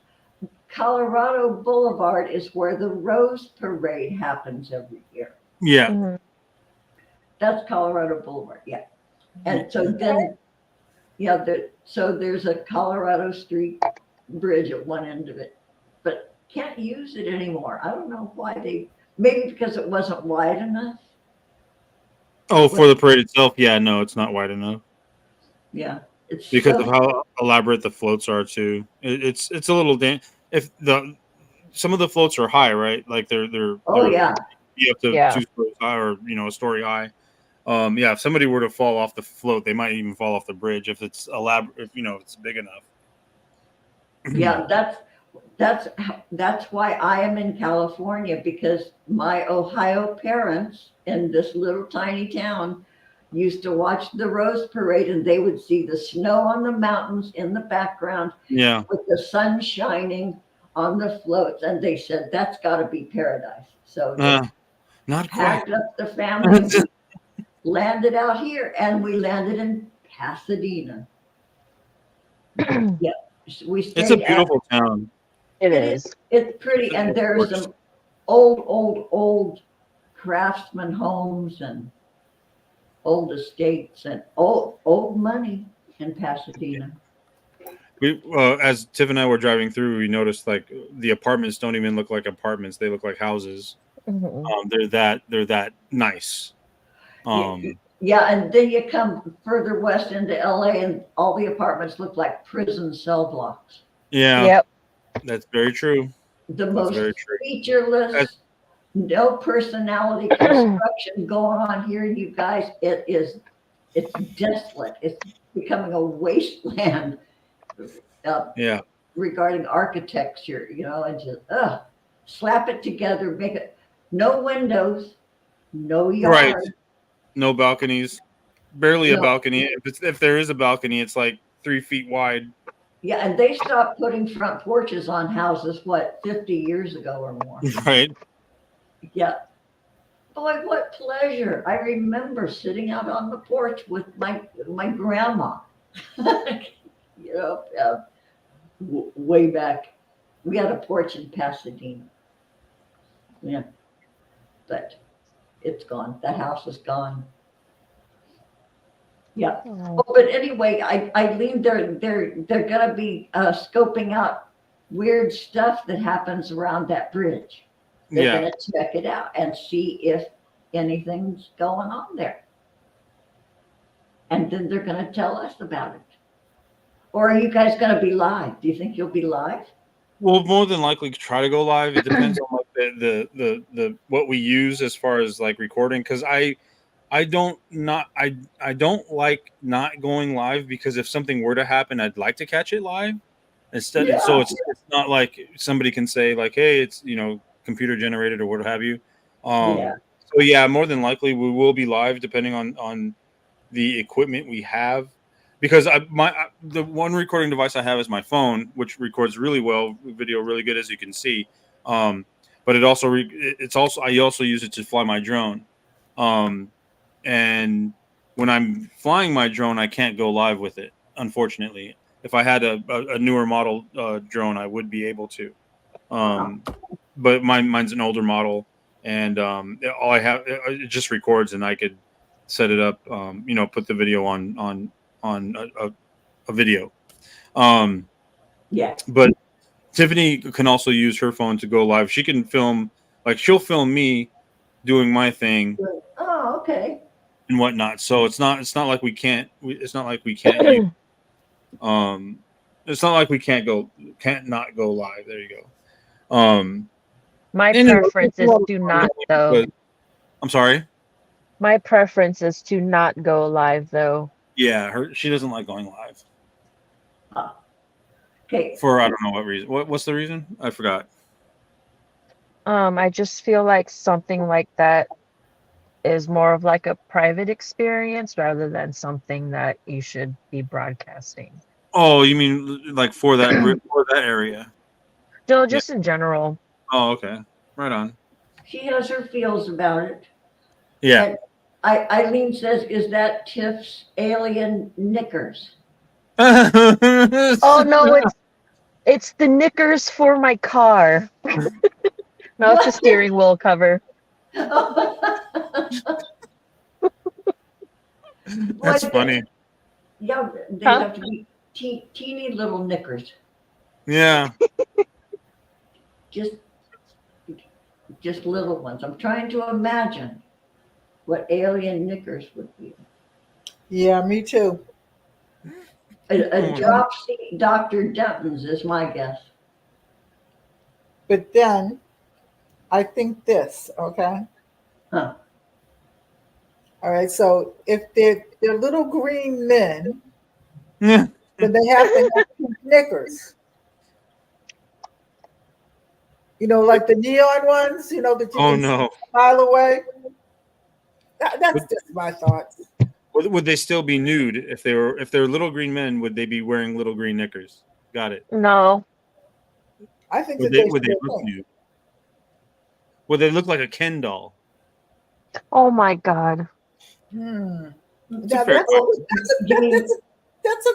Colorado Boulevard is where the Rose Parade happens every year. Yeah. Mhm. That's Colorado Boulevard, yeah. And so then Yeah, so there's a Colorado Street bridge at one end of it, but can't use it anymore. I don't know why maybe because it wasn't wide enough. Oh, for the parade itself, yeah, no, it's not wide enough Yeah, it's because of so, how elaborate the floats are too. It's a little if some of the floats are high, right? Like they're oh yeah, be up to Yeah. 2 stories high or a story high. Yeah, if somebody were to fall off the float, they might even fall off the bridge if it's elaborate. If it's big enough. yeah, that's why I am in California, because my Ohio parents in this little tiny town used to watch the Rose Parade, and they would see the snow on the mountains in the background Yeah. with the sun shining on the floats, and they said that's got to be paradise. So they Not quite. packed up the family and we landed out here, and we landed in Pasadena. Yeah, we It's a stayed at. beautiful town. It It is. It's pretty, and there's Gorgeous. some old craftsman homes and old estates and old money in Pasadena. We as Tiff and I were driving through, we noticed like the apartments don't even look like apartments; they look like houses. Mhm. They're that nice. Yeah, and then you come further west into LA, and all the apartments look like prison cell blocks. Yeah, Yep. that's very true. The That's most very true. featureless, no personality construction going on here, you guys. It's desolate. It's becoming a wasteland. Yeah, Regarding architecture, and just slap it together, make it no windows, no yard. right. No balconies, barely a No, balcony. If there is a balcony, it's like 3 feet wide. yeah, and they stopped putting front porches on houses, what, 50 years ago or more. Right. Yeah. Boy, what pleasure. I remember sitting out on the porch with my grandma. Way back. We had a porch in Pasadena. Yeah. But it's gone. That house is gone. Yeah. Oh, Oh, but anyway, Eileen, they're gonna be scoping out weird stuff that happens around that bridge. They're Yeah. gonna check it out and see if anything's going on there. And then they're gonna tell us about it. Or are you guys gonna be live? Do you think you'll be live? We'll more than likely try to go live. It depends on like the what we use as far as like recording. Because I don't like not going live, because if something were to happen, I'd like to catch it live instead. Yeah. So it's not like somebody can say like, hey, it's computer generated or what have you. Yeah. So yeah, more than likely we will be live depending on the equipment we have. Because the one recording device I have is my phone, which records really well, video really good, as you can see. But it also I also use it to fly my drone. And when I'm flying my drone, I can't go live with it, unfortunately. If I had a newer model drone, I would be able to. But mine's an older model, and all I have, it just records, and I could set it up. Put the video on a video. Yeah. But Tiffany can also use her phone to go live. She can film, like she'll film me doing my thing Oh, okay. and whatnot. So it's not like we can't. It's not like we can't. Use, it's not like we can't not go live. There you go. my and it- preference is to not though. I'm sorry. My preference is to not go live though. Yeah, she doesn't like going live Okay. for I don't know what reason. What's the reason? I forgot. I just feel like something like that is more of like a private experience rather than something that you should be broadcasting. Oh, you mean like for that area? No, just in general. Oh, okay. Right on. She has her feels about it. Yeah. And Eileen says, is that Tiff's alien knickers? Oh no, it's the knickers for my car. No, it's a steering wheel cover. That's funny. Yeah, they Huh? have to be teeny little knickers. Yeah. Just little ones. I'm trying to imagine what alien knickers would be. Yeah, me too. A Oh, drop seat Dr. Denton's is my guess. But then I think this, okay? Huh. All right, so if they're little green men, yeah. then they have to have pink knickers. You know, like the neon ones, you know, that you Oh can see no. a mile away. That's Would, just my thoughts. would they still be nude if they're little green men? Would they be wearing little green knickers? Got it. No. I think Would that they they would should they be look pink. nude? Would they look like a Ken doll? Oh my God. Hmm. It's a Now, fair You mean that's a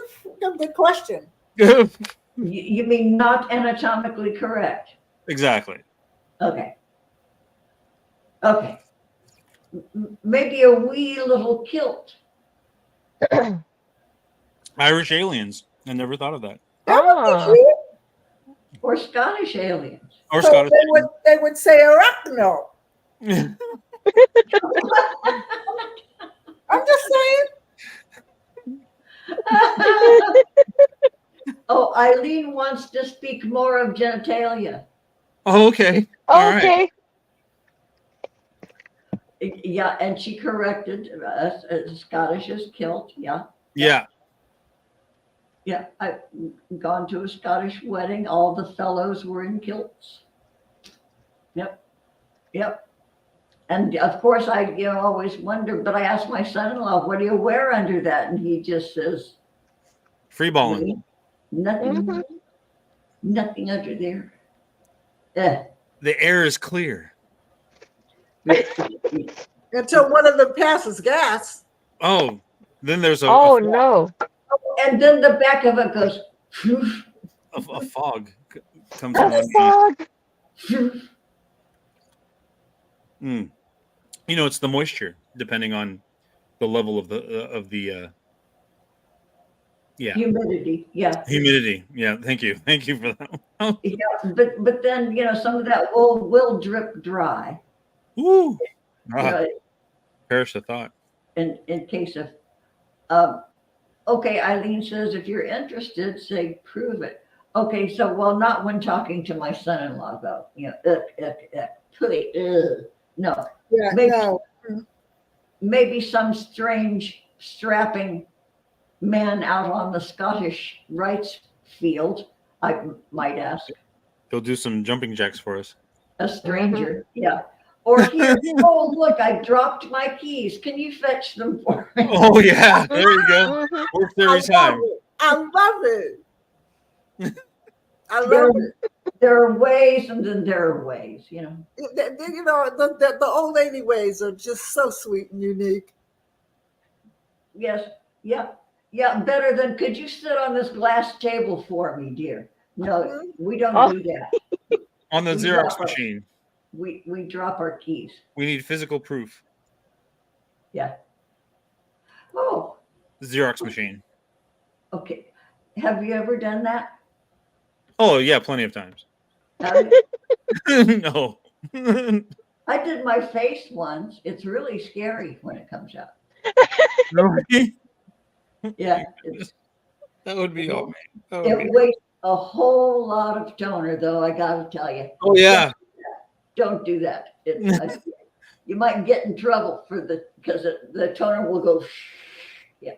good question. question. you mean not anatomically correct? Exactly. Okay. Okay. Maybe a wee little kilt. Irish aliens. I never thought of that. That would be Oh. cute. Or Scottish aliens. Or So Scottish. they would say arachno. aliens. I'm just saying. Oh, Eileen wants to speak more of genitalia. Oh, okay. All right. Okay. Yeah, and she corrected us. Scottish is kilt. Yeah, Yeah. yeah. I've gone to a Scottish wedding. All the fellows were in kilts. Yep, yep. And of course, I always wonder. But I asked my son-in-law, "What do you wear under that?" And he just says, Free balling. "Nothing, Mhm. nothing under there." Eh. The air is clear. Until one of them passes gas. Oh, then there's Oh no. And then the back of it goes. a fog comes A from underneath. Fog. Mm. You know, it's the moisture, depending on the level of the yeah, Humidity, yeah. humidity. Yeah, thank you for that. Yeah, but then some of that will drip dry. Woo! You Ah, know, perish the thought. in case of um, okay, Eileen says if you're interested, say prove it. Okay, so not when talking to my son-in-law though. No, Yeah, maybe no. maybe some strange strapping man out on the Scottish rights field. I might ask. He'll do some jumping jacks for us. A stranger, yeah. Or here, oh look, I dropped my keys. Can you fetch them for me? Oh yeah, there you go. Mhm. Works I every love time. it. I love it. I There, love it. there are ways, and then there are ways. You know, the old lady ways are just so sweet and unique. Yes, yeah, yeah. Better than could you sit on this glass table for me, dear? No, we don't Oh. do that. On the We Xerox drop our- machine, We drop our keys. we need physical proof. Yeah. Oh, Xerox machine. okay. Have you ever done that? Oh yeah, plenty of times. Have you? No. I did my face once. It's really scary when it comes out. Really? Yeah, That would be all. That would it be. wastes a whole lot of toner, though. I got to tell you. Oh yeah. Don't do that. You might get in trouble because the toner will go. Yeah.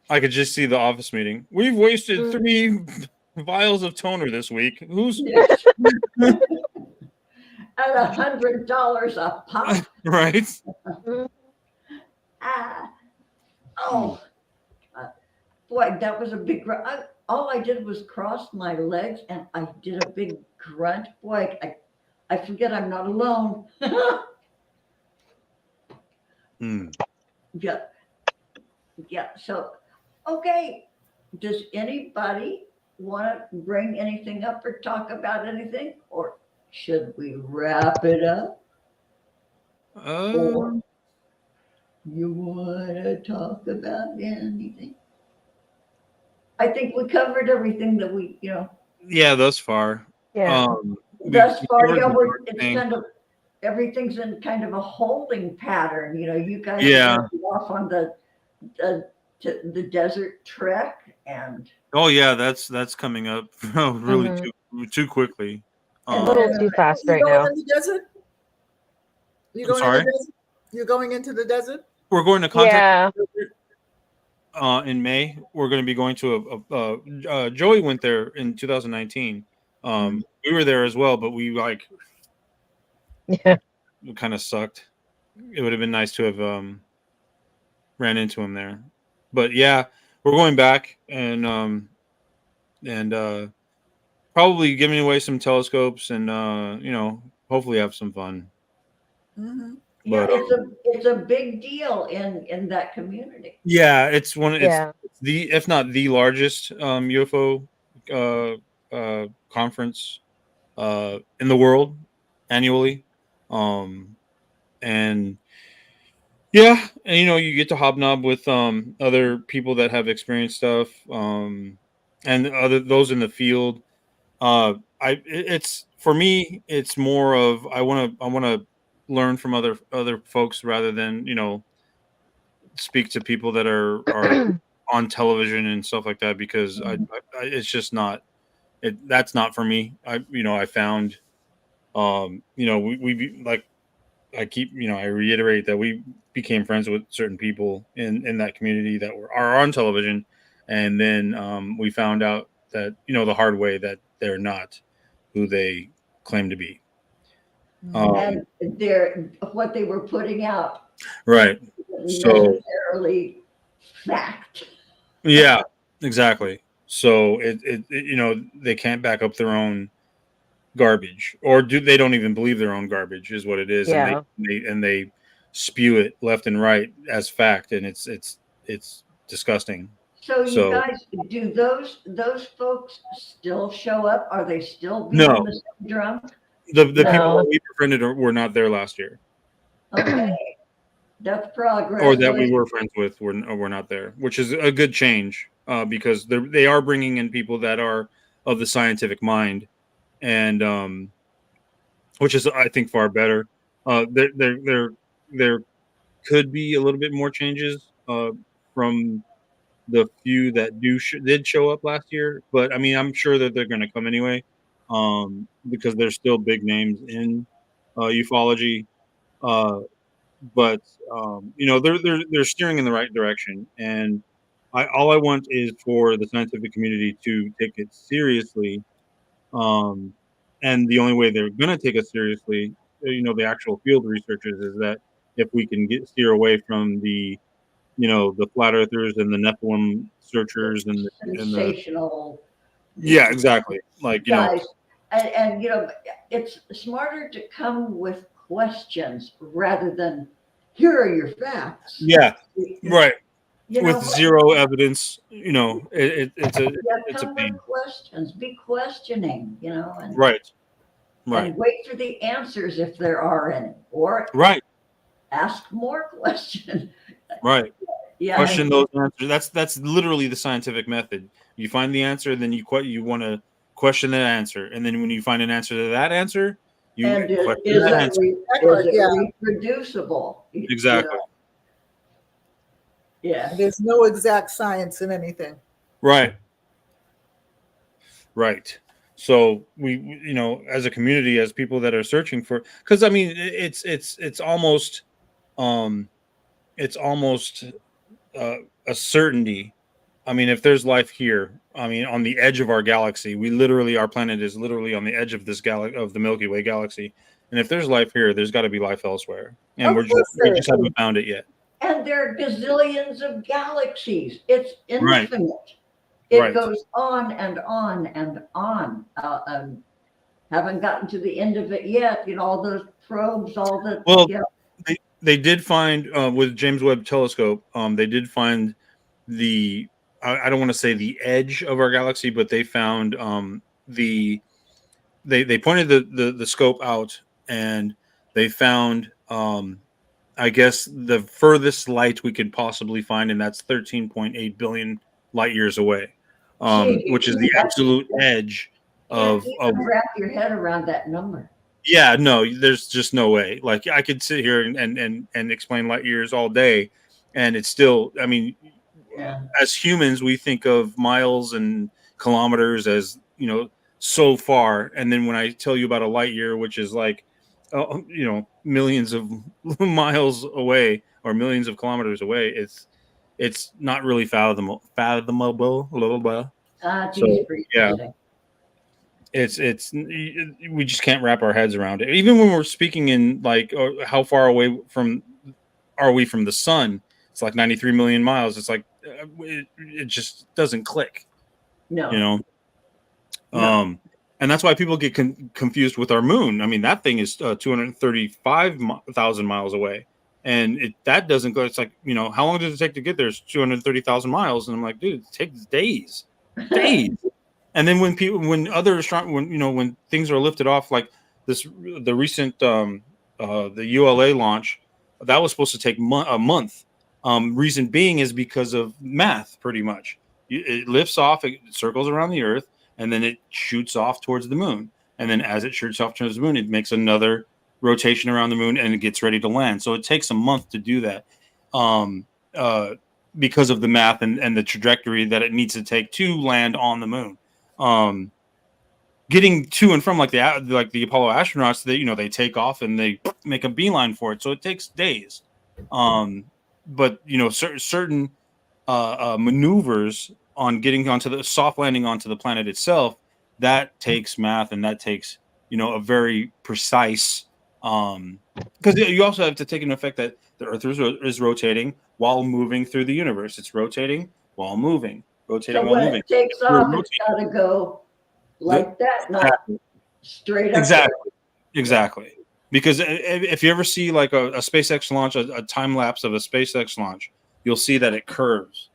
I could just see the office meeting. We've wasted 3 vials of toner this week. Who's Yes. At $100 a pop. right? Ah. Oh. Boy, that was a big grunt. All I did was cross my legs and I did a big grunt. Boy, I forget I'm not alone. Mm. Yeah. Yeah. So, okay. Does anybody want to bring anything up or talk about anything? Or should we wrap it up? Or you want to talk about anything? I think we covered everything that we, Yeah, thus far. Yeah. thus far, covered yeah, the we're, dark it's thing. kind of, everything's in kind of a holding pattern. You guys Yeah. are gonna be off on the desert trek, and Oh yeah, that's coming up really Mhm. too quickly. A little too fast You right going now. in the desert? You I'm going in the sorry. desert? You're going into the desert? We're going to contact Yeah. in May. We're going to be going to Joey went there in 2019. We were there as well, but we Yeah. kind of sucked. It would have been nice to have ran into him there. But yeah, we're going back and probably giving away some telescopes and hopefully have some fun. Mm-hmm. yeah, But it's a big deal in that community. yeah, it's one. Yeah. It's the if not the largest UFO conference in the world annually, and yeah, and you get to hobnob with other people that have experienced stuff, and other those in the field. It's for me, it's more of I want to learn from other folks rather than speak to people that are on television and stuff like that because it's just not that's not for me. I found like I reiterate that we became friends with certain people in that community that are on television, and then we found out that the hard way that they're not who they claim to be. And they're what they were putting out Right. wasn't So necessarily fact. yeah, exactly. So they can't back up their own garbage, or they don't even believe their own garbage is what it is, and Yeah. they spew it left and right as fact, and it's disgusting. So you So guys, do those folks still show up? Are they still beating no, the same drum? the people No. that we befriended were not there last year, Okay, that's or progress. that we were friends with were not there, which is a good change because they are bringing in people that are of the scientific mind, and which is I think far better. There could be a little bit more changes from the few that did show up last year, but I mean I'm sure that they're going to come anyway because they're still big names in ufology. Uh, but they're steering in the right direction, and all I want is for the scientific community to take it seriously. Um, and the only way they're going to take us seriously, the actual field researchers, is that if we can steer away from the flat earthers and the Nephilim searchers and the Sensational yeah, exactly. Like guys, and it's smarter to come with questions rather than here are your facts. yeah, right. You With know, zero evidence, it's a yeah, it's a come with pain. questions, be questioning, Right, and wait for the answers if there are any, or right, ask more questions. right. Yeah, Question those answers. That's literally the scientific method. You find the answer, then you want to question that answer, and then when you find an answer to that answer, you and question is that it, answer. is it Yeah. reproducible? Exactly. Yeah. There's no exact science in anything. Right. Right. So as a community, as people that are searching for, because I mean, it's almost, um, it's almost a certainty. I mean, if there's life here, I mean, on the edge of our galaxy, our planet is literally on the edge of this of the Milky Way galaxy. And if there's life here, there's got to be life elsewhere, and Of we course there just is. haven't found it yet. And there are gazillions of galaxies. It's Right. infinite. It Right. goes on and on and on. Haven't gotten to the end of it yet. All those probes, all the Well, they did find with James Webb Telescope, they did find the I don't want to say the edge of our galaxy, but they found the they pointed the scope out, and they found I guess the furthest light we could possibly find, and that's 13.8 billion light years away. which is the absolute edge Can't of even wrap your head around that number. Yeah, no, there's just no way. Like I could sit here and explain light years all day, and it's still. I mean, Yeah. as humans, we think of miles and kilometers as so far, and then when I tell you about a light year, which is like, millions of miles away or millions of kilometers away, it's not really fathomable. Blah, blah, blah. Geez, So yeah. It's we just can't wrap our heads around it. Even when we're speaking in like how far away from are we from the sun? It's like 93 million miles. It's like it just doesn't click. No. No. And that's why people get confused with our moon. I mean, that thing is 235,000 miles away, and that doesn't go. It's like how long does it take to get there? It's 230,000 miles, and I'm like, dude, it takes days. And then when things are lifted off, like the recent the ULA launch, that was supposed to take a month. Reason being is because of math, pretty much. It lifts off, it circles around the Earth, and then it shoots off towards the moon. And then as it shoots off towards the moon, it makes another rotation around the moon, and it gets ready to land. So it takes a month to do that, because of the math and the trajectory that it needs to take to land on the moon. Getting to and from like the Apollo astronauts, they take off and they make a beeline for it, so it takes days. But certain maneuvers on getting onto the soft landing onto the planet itself, that takes math, and that takes a very precise, because you also have to take into effect that the Earth is rotating while moving through the universe. It's rotating while moving. So when it takes off, it's got to go like that, not straight up. Exactly. Because if you ever see like a SpaceX launch, a time lapse of a SpaceX launch, you'll see that it curves.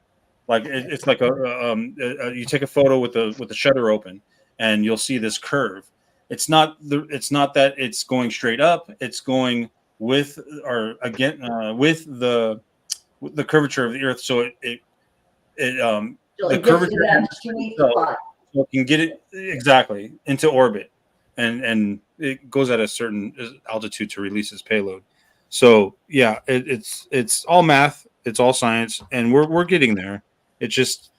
Like it's like you take a photo with the shutter open, and you'll see this curve. It's not that it's going straight up. It's going with the curvature of the Earth. So the curvature so it can get it exactly into orbit, and it goes at a certain altitude to release its payload. So yeah, it's all math, it's all science, and we're getting there. It's just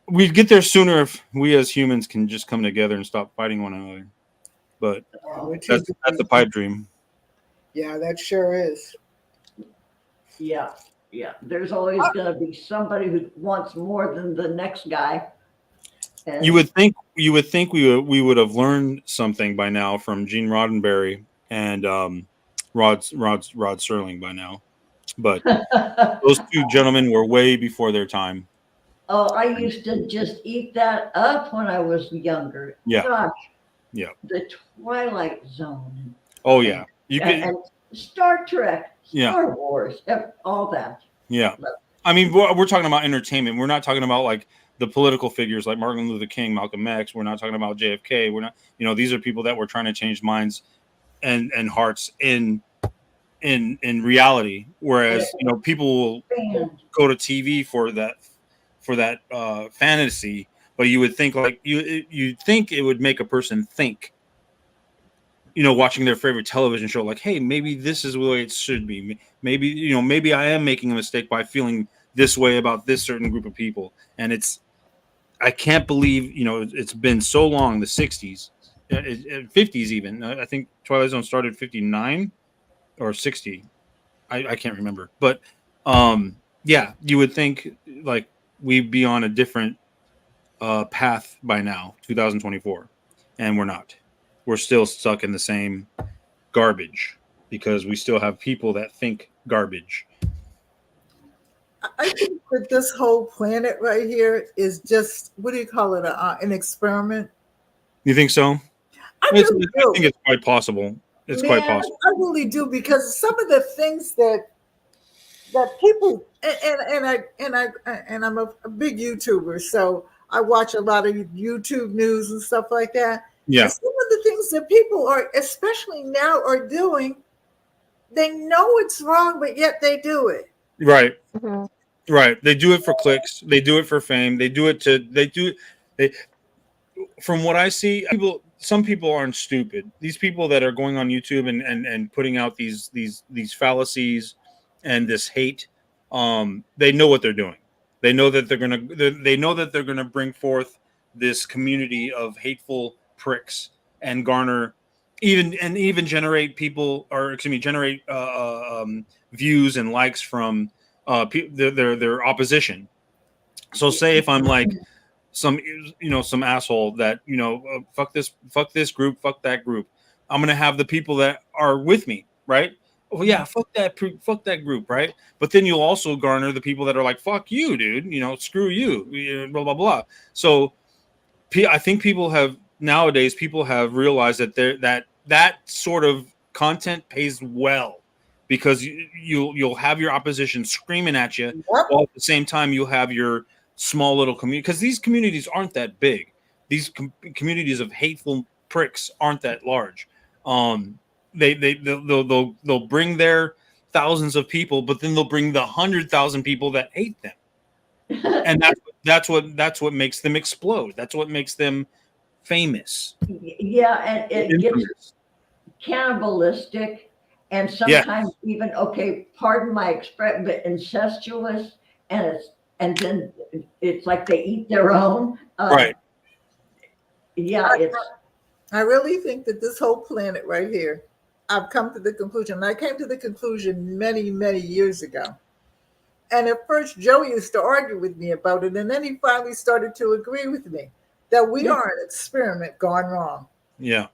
we'd get there sooner if we as humans can just come together and stop fighting one another. But that's the pipe dream. Yeah, that sure is. Yeah. There's always going to be somebody who wants more than the next guy. And You would think we would have learned something by now from Gene Roddenberry and Rod Serling by now, but those two gentlemen were way before their time. Oh, I used to just eat that up when I was younger. Yeah. Gosh. Yeah. The Twilight Zone. Oh yeah, And Star Trek, Yeah. Star Wars, all that. Yeah. I mean, we're talking about entertainment. We're not talking about like the political figures like Martin Luther King, Malcolm X. We're not talking about JFK. We're not, these are people that were trying to change minds and hearts in reality. Whereas, people will go to TV for that fantasy, but you would think like you'd think it would make a person think, watching their favorite television show, like, hey, maybe this is the way it should be. Maybe I am making a mistake by feeling this way about this certain group of people. And I can't believe, it's been so long, the 60s, 50s even. I think Twilight Zone started 59 or 60. I can't remember. But, yeah, you would think, like, we'd be on a different path by now, 2024. And we're not. We're still stuck in the same garbage because we still have people that think garbage. I think that this whole planet right here is just, what do you call it, an experiment? You think so? I I really do. think it's quite possible. It's quite possible. I really do, because some of the things that people and I'm a big YouTuber, so I watch a lot of YouTube news and stuff like that. Yeah. And some of the things that people are, especially now, are doing, they know it's wrong, but yet they do it. Right. Mhm. Right. They do it for clicks. They do it for fame. They do it. They, from what I see, some people aren't stupid. These people that are going on YouTube and putting out these fallacies and this hate, they know what they're doing. They know that they know that they're gonna bring forth this community of hateful pricks and garner even generate people, or excuse me, generate views and likes from their opposition. So say if I'm like some asshole that fuck this group, fuck that group, I'm gonna have the people that are with me, right? Oh yeah, fuck that group, right? But then you'll also garner the people that are like, fuck you, dude, screw you, blah blah blah. So I think nowadays people have realized that sort of content pays well, because you'll have your opposition screaming at you, Yep. while at the same time you'll have your small little community, because these communities aren't that big. These communities of hateful pricks aren't that large. They'll bring their thousands of people, but then they'll bring the 100,000 people that hate them, and that's what makes them explode. That's what makes them famous. Yeah, and it gets cannibalistic, and sometimes even, okay, pardon my expression, but incestuous, and then it's like they eat their own. Right. Yeah, I really think that this whole planet right here, I've come to the conclusion, and I came to the conclusion many, many years ago. And at first, Joe used to argue with me about it, and then he finally started to agree with me that we are an experiment gone wrong. Yeah.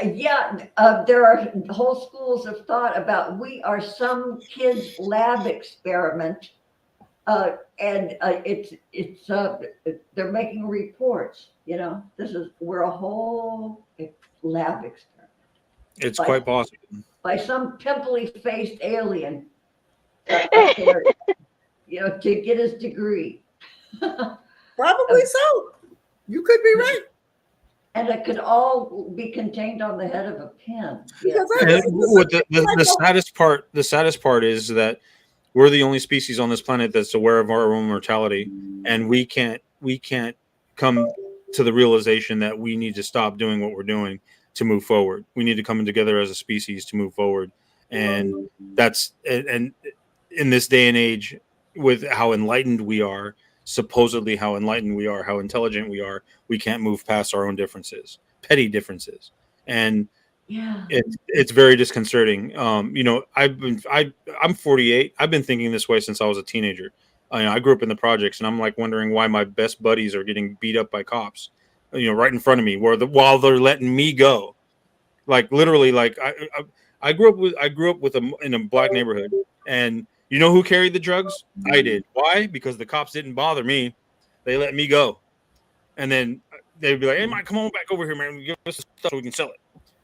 There are whole schools of thought about we are some kid's lab experiment, and it's they're making reports. We're a whole lab experiment. It's quite possible by some pimply faced alien, to get his degree. Probably so. You could be right. And it could all be contained on the head of a pin. The saddest part is that we're the only species on this planet that's aware of our own mortality, and we can't come to the realization that we need to stop doing what we're doing to move forward. We need to come together as a species to move forward, and in this day and age, with how enlightened we are, supposedly how enlightened we are, how intelligent we are, we can't move past our own differences, petty differences, and it's very disconcerting. I'm 48. I've been thinking this way since I was a teenager. I grew up in the projects, and I'm like wondering why my best buddies are getting beat up by cops, right in front of me, while they're letting me go. Like literally, like I grew up in a black neighborhood, and you know who carried the drugs? I did. Why? Because the cops didn't bother me. They let me go. And then they'd be like, hey, Mike, come on back over here, man. Give us the stuff so we can sell it.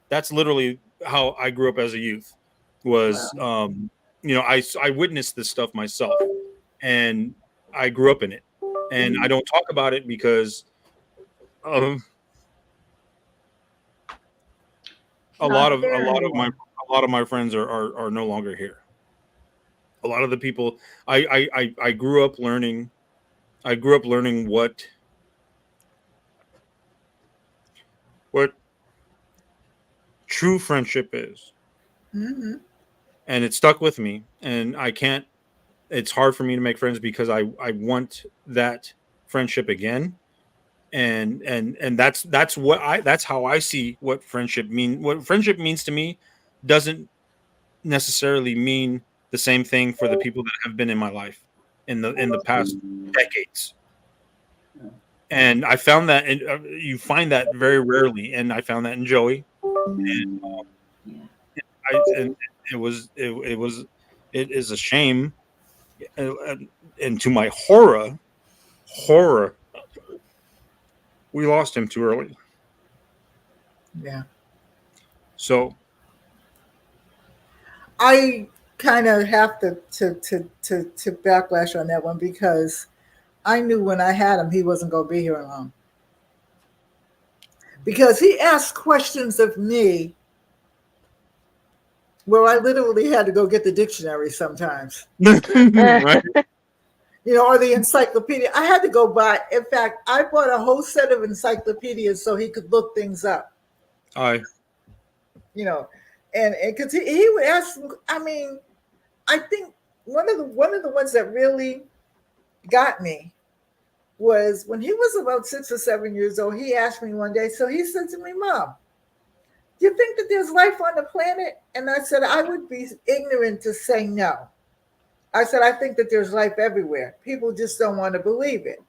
That's literally how I grew up as a youth. I witnessed this stuff myself. And I grew up in it. And I don't talk about it because a lot of my friends are no longer here. A lot of the people I grew up learning what true friendship is. Mm-hmm. And it stuck with me, and it's hard for me to make friends because I want that friendship again. And that's how I see what friendship means. What friendship means to me doesn't necessarily mean the same thing for the people that have been in my life in the past decades. And I found that, and you find that very rarely. And I found that in Joey, and it is a shame, and to my horror, we lost him too early. Yeah. So I kind of have to backlash on that one, because I knew when I had him, he wasn't going to be here long. Because he asked questions of me where I literally had to go get the dictionary sometimes. right. or the encyclopedia. I had to go buy. In fact, I bought a whole set of encyclopedias so he could look things up. Aye. And because he would ask. I mean, I think one of the ones that really got me was when he was about 6 or 7 years old. He asked me one day. So he said to me, "Mom, do you think that there's life on the planet?" And I said, I would be ignorant to say no. I said, I think that there's life everywhere. People just don't want to believe it.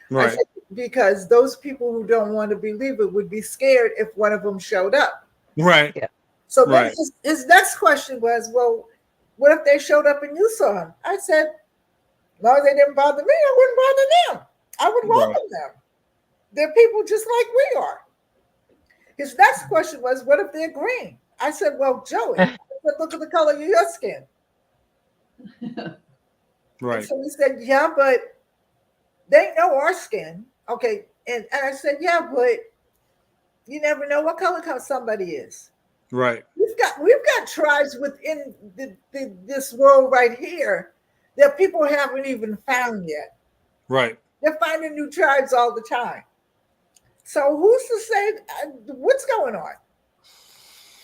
Right. I said, because those people who don't want to believe it would be scared if one of them showed up. Right. Yeah. So then Right. his next question was, well, what if they showed up and you saw him? I said, no, they didn't bother me. I wouldn't bother them. I would welcome them. They're people just like we are. His next question was, what if they're green? I said, well, Joey, I said, look at the color of your skin. Right. And so he said, yeah, but they know our skin. Okay. And I said, yeah, but you never know what color somebody is. Right. We've got tribes within this world right here that people haven't even found yet. Right. They're finding new tribes all the time. So who's to say what's going on?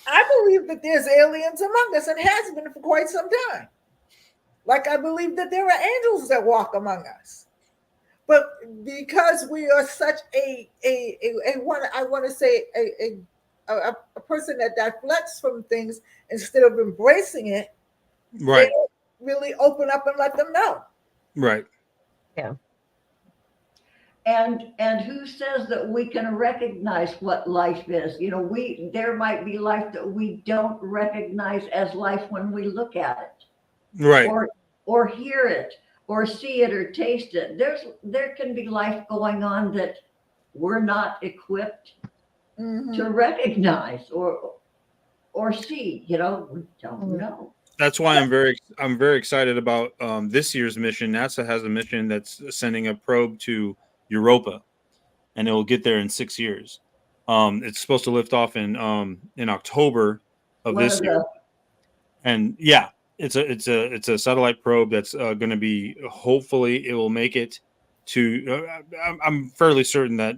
I believe that there's aliens among us and has been for quite some time. Like I believe that there are angels that walk among us. But because we are such a person that deflects from things instead of embracing it, Right. they don't really open up and let them know. Right. Yeah. And who says that we can recognize what life is? There might be life that we don't recognize as life when we look at it. Right. Or hear it, or see it, or taste it. There can be life going on that we're not equipped to recognize or see. We don't know. That's why I'm very excited about this year's mission. NASA has a mission that's sending a probe to Europa, and it will get there in 6 years. It's supposed to lift off in October of this year, and yeah, it's a satellite probe that's going to be. Hopefully, it will make it to. I'm fairly certain that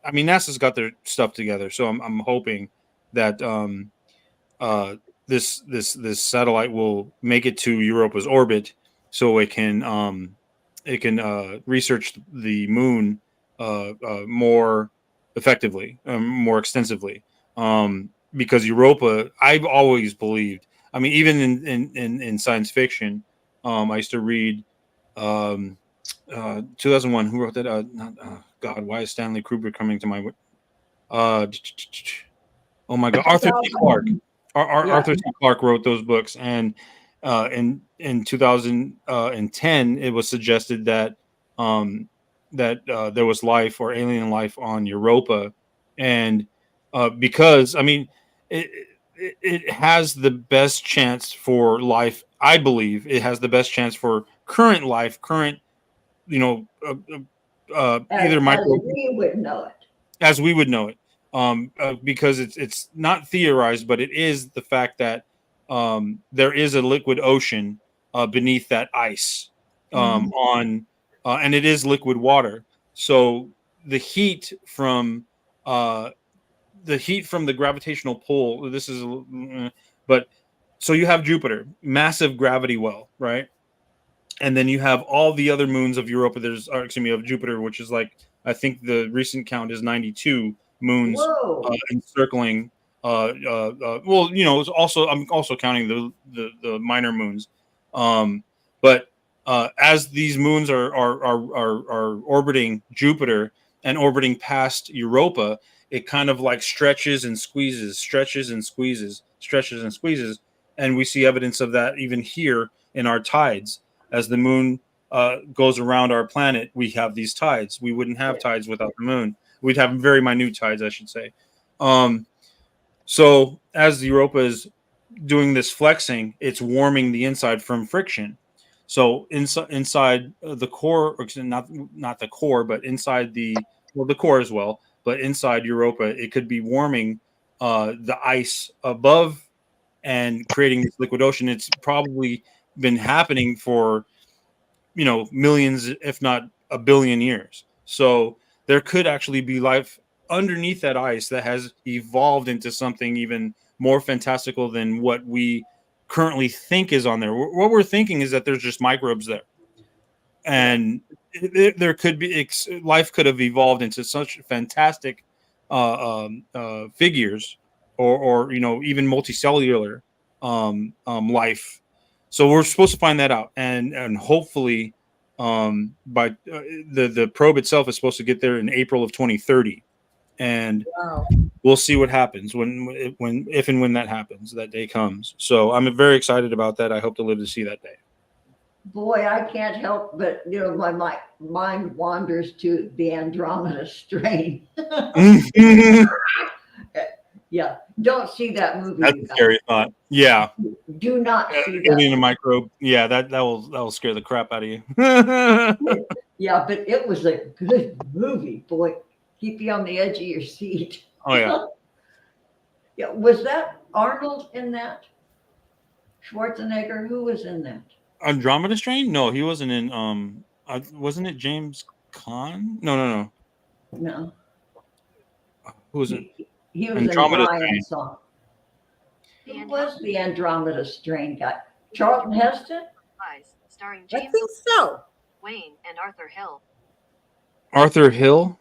NASA's got their stuff together, so I'm hoping that this satellite will make it to Europa's orbit, so it can research the moon more effectively, more extensively, because Europa, I've always believed. I mean, even in science fiction, I used to read 2001. Who wrote that? God, why is Stanley Kubrick coming to my? Oh my God, Arthur C. Clarke. Arthur C. Clarke wrote those books, and in 2010, it was suggested that there was life or alien life on Europa, and because it has the best chance for life. I believe it has the best chance for current life, either micro, as we would know it. As we would know it. Because it's not theorized, but it is the fact that there is a liquid ocean beneath that ice and it is liquid water. So the heat from the gravitational pull. But so you have Jupiter, massive gravity well, right? And then you have all the other moons of Europa. Of Jupiter, which is like, I think the recent count is 92 moons encircling. It's also, I'm also counting the minor moons. But as these moons are orbiting Jupiter and orbiting past Europa, it kind of like stretches and squeezes, and we see evidence of that even here in our tides. As the moon goes around our planet, we have these tides. We wouldn't have tides without the moon. We'd have very minute tides, I should say. So as Europa is doing this flexing, it's warming the inside from friction. So inside the core, or not the core, but inside the core as well. But inside Europa, it could be warming the ice above and creating this liquid ocean. It's probably been happening for millions, if not a billion years. So there could actually be life underneath that ice that has evolved into something even more fantastical than what we currently think is on there. What we're thinking is that there's just microbes there, and there could be life could have evolved into such fantastic figures, or even multicellular life. So we're supposed to find that out, and hopefully by the probe itself is supposed to get there in April of 2030, and Wow. we'll see what happens if and when that happens. That day comes. So I'm very excited about that. I hope to live to see that day. Boy, I can't help but, my mind wanders to the Andromeda strain. Yeah, don't see that movie. That's a scary thought. Yeah. Do not see Alien that. a microbe. Yeah, that will scare the crap out of you. Yeah, but it was a good movie, boy. Keep you on the edge of your seat. Oh yeah. Yeah, was that Arnold in that? Schwarzenegger? Who was in that? Andromeda Strain? No, he wasn't in. Wasn't it James Caan? No. No, Who was it? he was Andromeda in Brian's Strain. song. Who was the Andromeda strain guy? Charlton Heston? Starring I James think so. Wayne and Arthur Hill. Arthur Hill.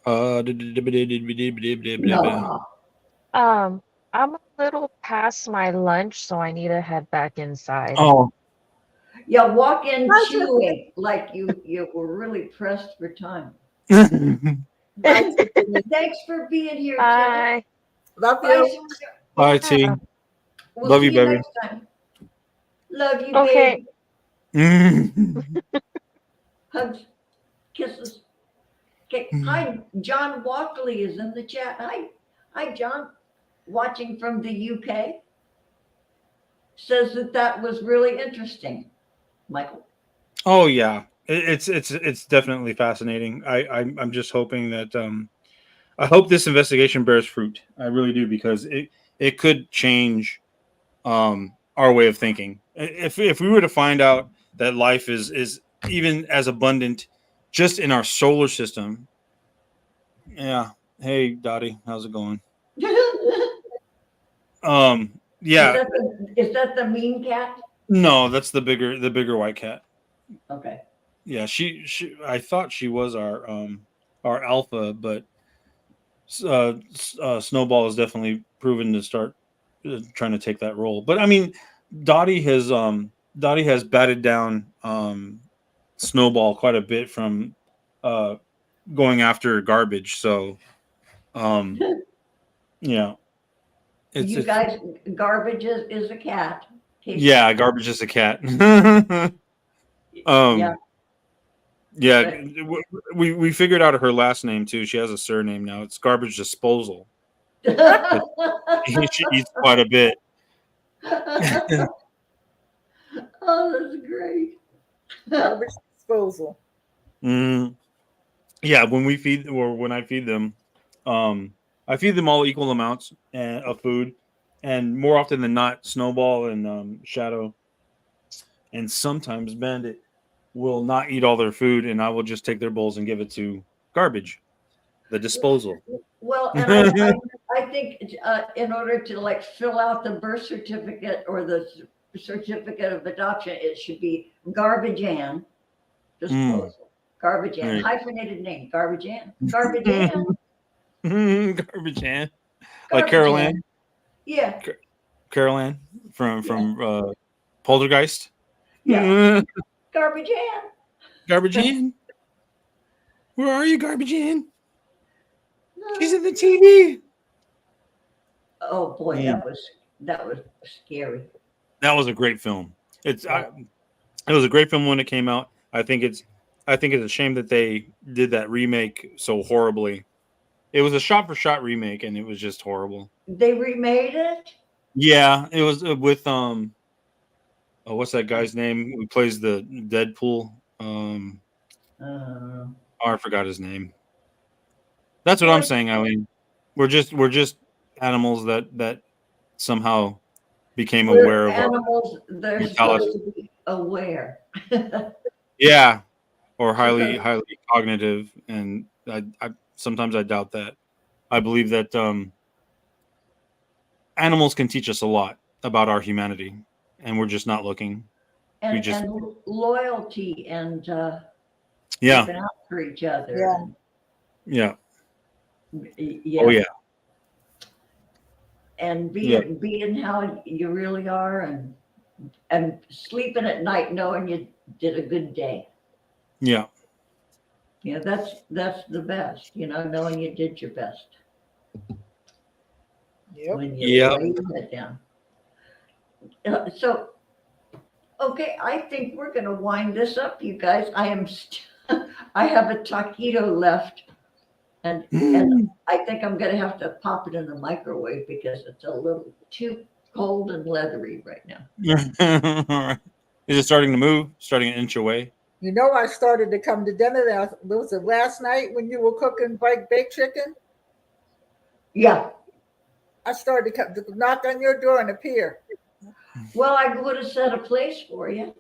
No. I'm a little past my lunch, so I need to head back inside. Oh. Yeah, walk in Pleasure. chewing like you were really pressed for time. Bye. Thanks for being here, Tiff. Bye. Love Bye, you. sister. Bye, T. We'll Love see you, baby. next time. Love you, Okay. baby. Hugs, kisses. Okay. Hi, John Walkley is in the chat. Hi, John. Watching from the UK. Says that was really interesting. Michael. Oh yeah, it's definitely fascinating. I'm just hoping that I hope this investigation bears fruit. I really do, because it could change our way of thinking. If we were to find out that life is even as abundant just in our solar system. Yeah. Hey, Dottie, how's it going? Yeah. Is that the mean cat? No, that's the bigger white cat. Okay. Yeah, she I thought she was our alpha, but Snowball has definitely proven to start trying to take that role. But I mean, Dottie has batted down Snowball quite a bit from going after garbage. So yeah. You guys, garbage is a cat. Yeah, garbage is a cat. Yeah, we figured out her last name too. She has a surname now. It's Garbage Disposal. She eats quite a bit. Oh, that's great. Garbage disposal. Yeah, when I feed them, I feed them all equal amounts of food, and more often than not, Snowball and Shadow, and sometimes Bandit will not eat all their food, and I will just take their bowls and give it to Garbage, the disposal. Well, and I think in order to fill out the birth certificate or the certificate of adoption, it should be Garbage Ann Disposal. Garbage Ann, hyphenated name, Garbage Ann. Garbage Ann. Garbage Ann. Like Carol Ann? Yeah. Carol Ann from Poltergeist? Yeah. Garbage Ann. Garbage Ann? Where are you, Garbage Ann? She's in the TV. Oh boy, that was scary. That was a great film. It was a great film when it came out. I think it's a shame that they did that remake so horribly. It was a shot-for-shot remake, and it was just horrible. They remade it? Yeah, it was with what's that guy's name who plays the Deadpool? I forgot his name. That's what I'm saying, Eileen. We're just animals that somehow became aware of animals. They're mortality. supposed to be aware. Yeah, or Okay. highly cognitive, and I sometimes I doubt that. I believe that animals can teach us a lot about our humanity, and we're just not looking. We just And loyalty and yeah looking out for each other Yeah. and yeah oh yeah, yeah and yeah being how you really are and sleeping at night knowing you did a good day. yeah That's the best, knowing you did your best Yep. when you yeah. lay your head down. So, okay, I think we're going to wind this up, you guys. I have a taquito left, and I think I'm going to have to pop it in the microwave because it's a little too cold and leathery right now. Is it starting to move? Starting an inch away? You know, I started to come to dinner. Was it last night when you were cooking baked chicken? Yeah. I started to knock on your door and appear. Well, I would have set a place for you.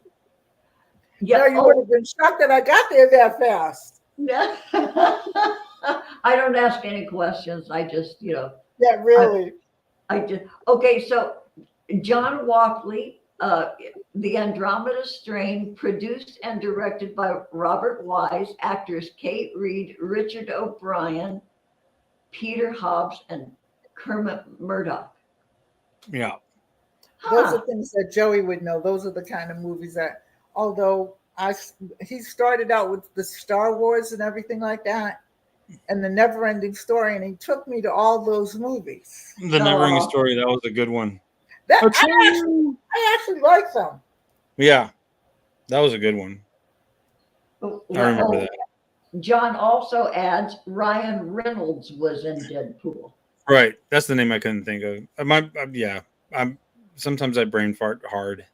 Yeah, Yeah. you would have been shocked that I got there that fast. Yeah. I don't ask any questions. I just, Yeah, really. I just, okay. So John Walkley, The Andromeda Strain, produced and directed by Robert Wise, actors Kate Reed, Richard O'Brien, Peter Hobbs, and Kermit Murdoch. Yeah. Those are things that Joey would know. Those are the kind of movies that, although he started out with the Star Wars and everything like that, and the Never Ending Story, and he took me to all those movies. The Never-Ending Story, that was a good one. I actually like them. Yeah, that was a good one. Well, I remember that. John also adds Ryan Reynolds was in Deadpool. Right, that's the name I couldn't think of. I'm sometimes I brain fart hard.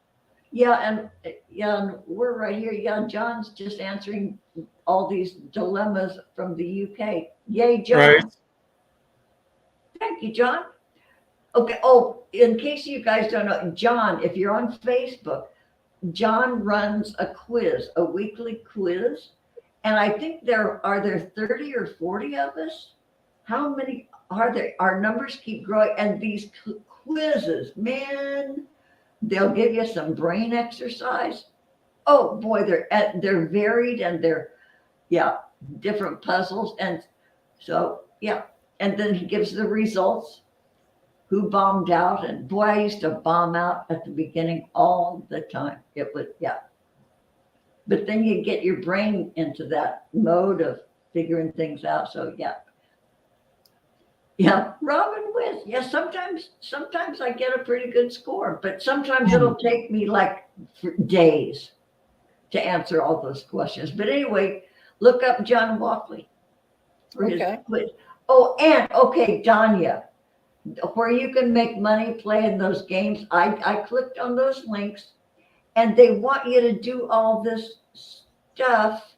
Yeah, and we're right here. Yeah, John's just answering all these dilemmas from the UK. Yay, John! Right. Thank you, John. Okay. Oh, in case you guys don't know, John, if you're on Facebook, John runs a quiz, a weekly quiz, and I think there 30 or 40 of us. How many are there? Our numbers keep growing, and these quizzes, man, they'll give you some brain exercise. Oh boy, they're varied and they're different puzzles, and so and then he gives the results. Who bombed out? And boy, I used to bomb out at the beginning all the time. It was but then you get your brain into that mode of figuring things out. So Robin wins. Yeah, sometimes I get a pretty good score, but sometimes it'll take me like days to answer all those questions. But anyway, look up John Walkley for his quiz. Oh, and okay, Donia, where you can make money playing those games. I clicked on those links, and they want you to do all this stuff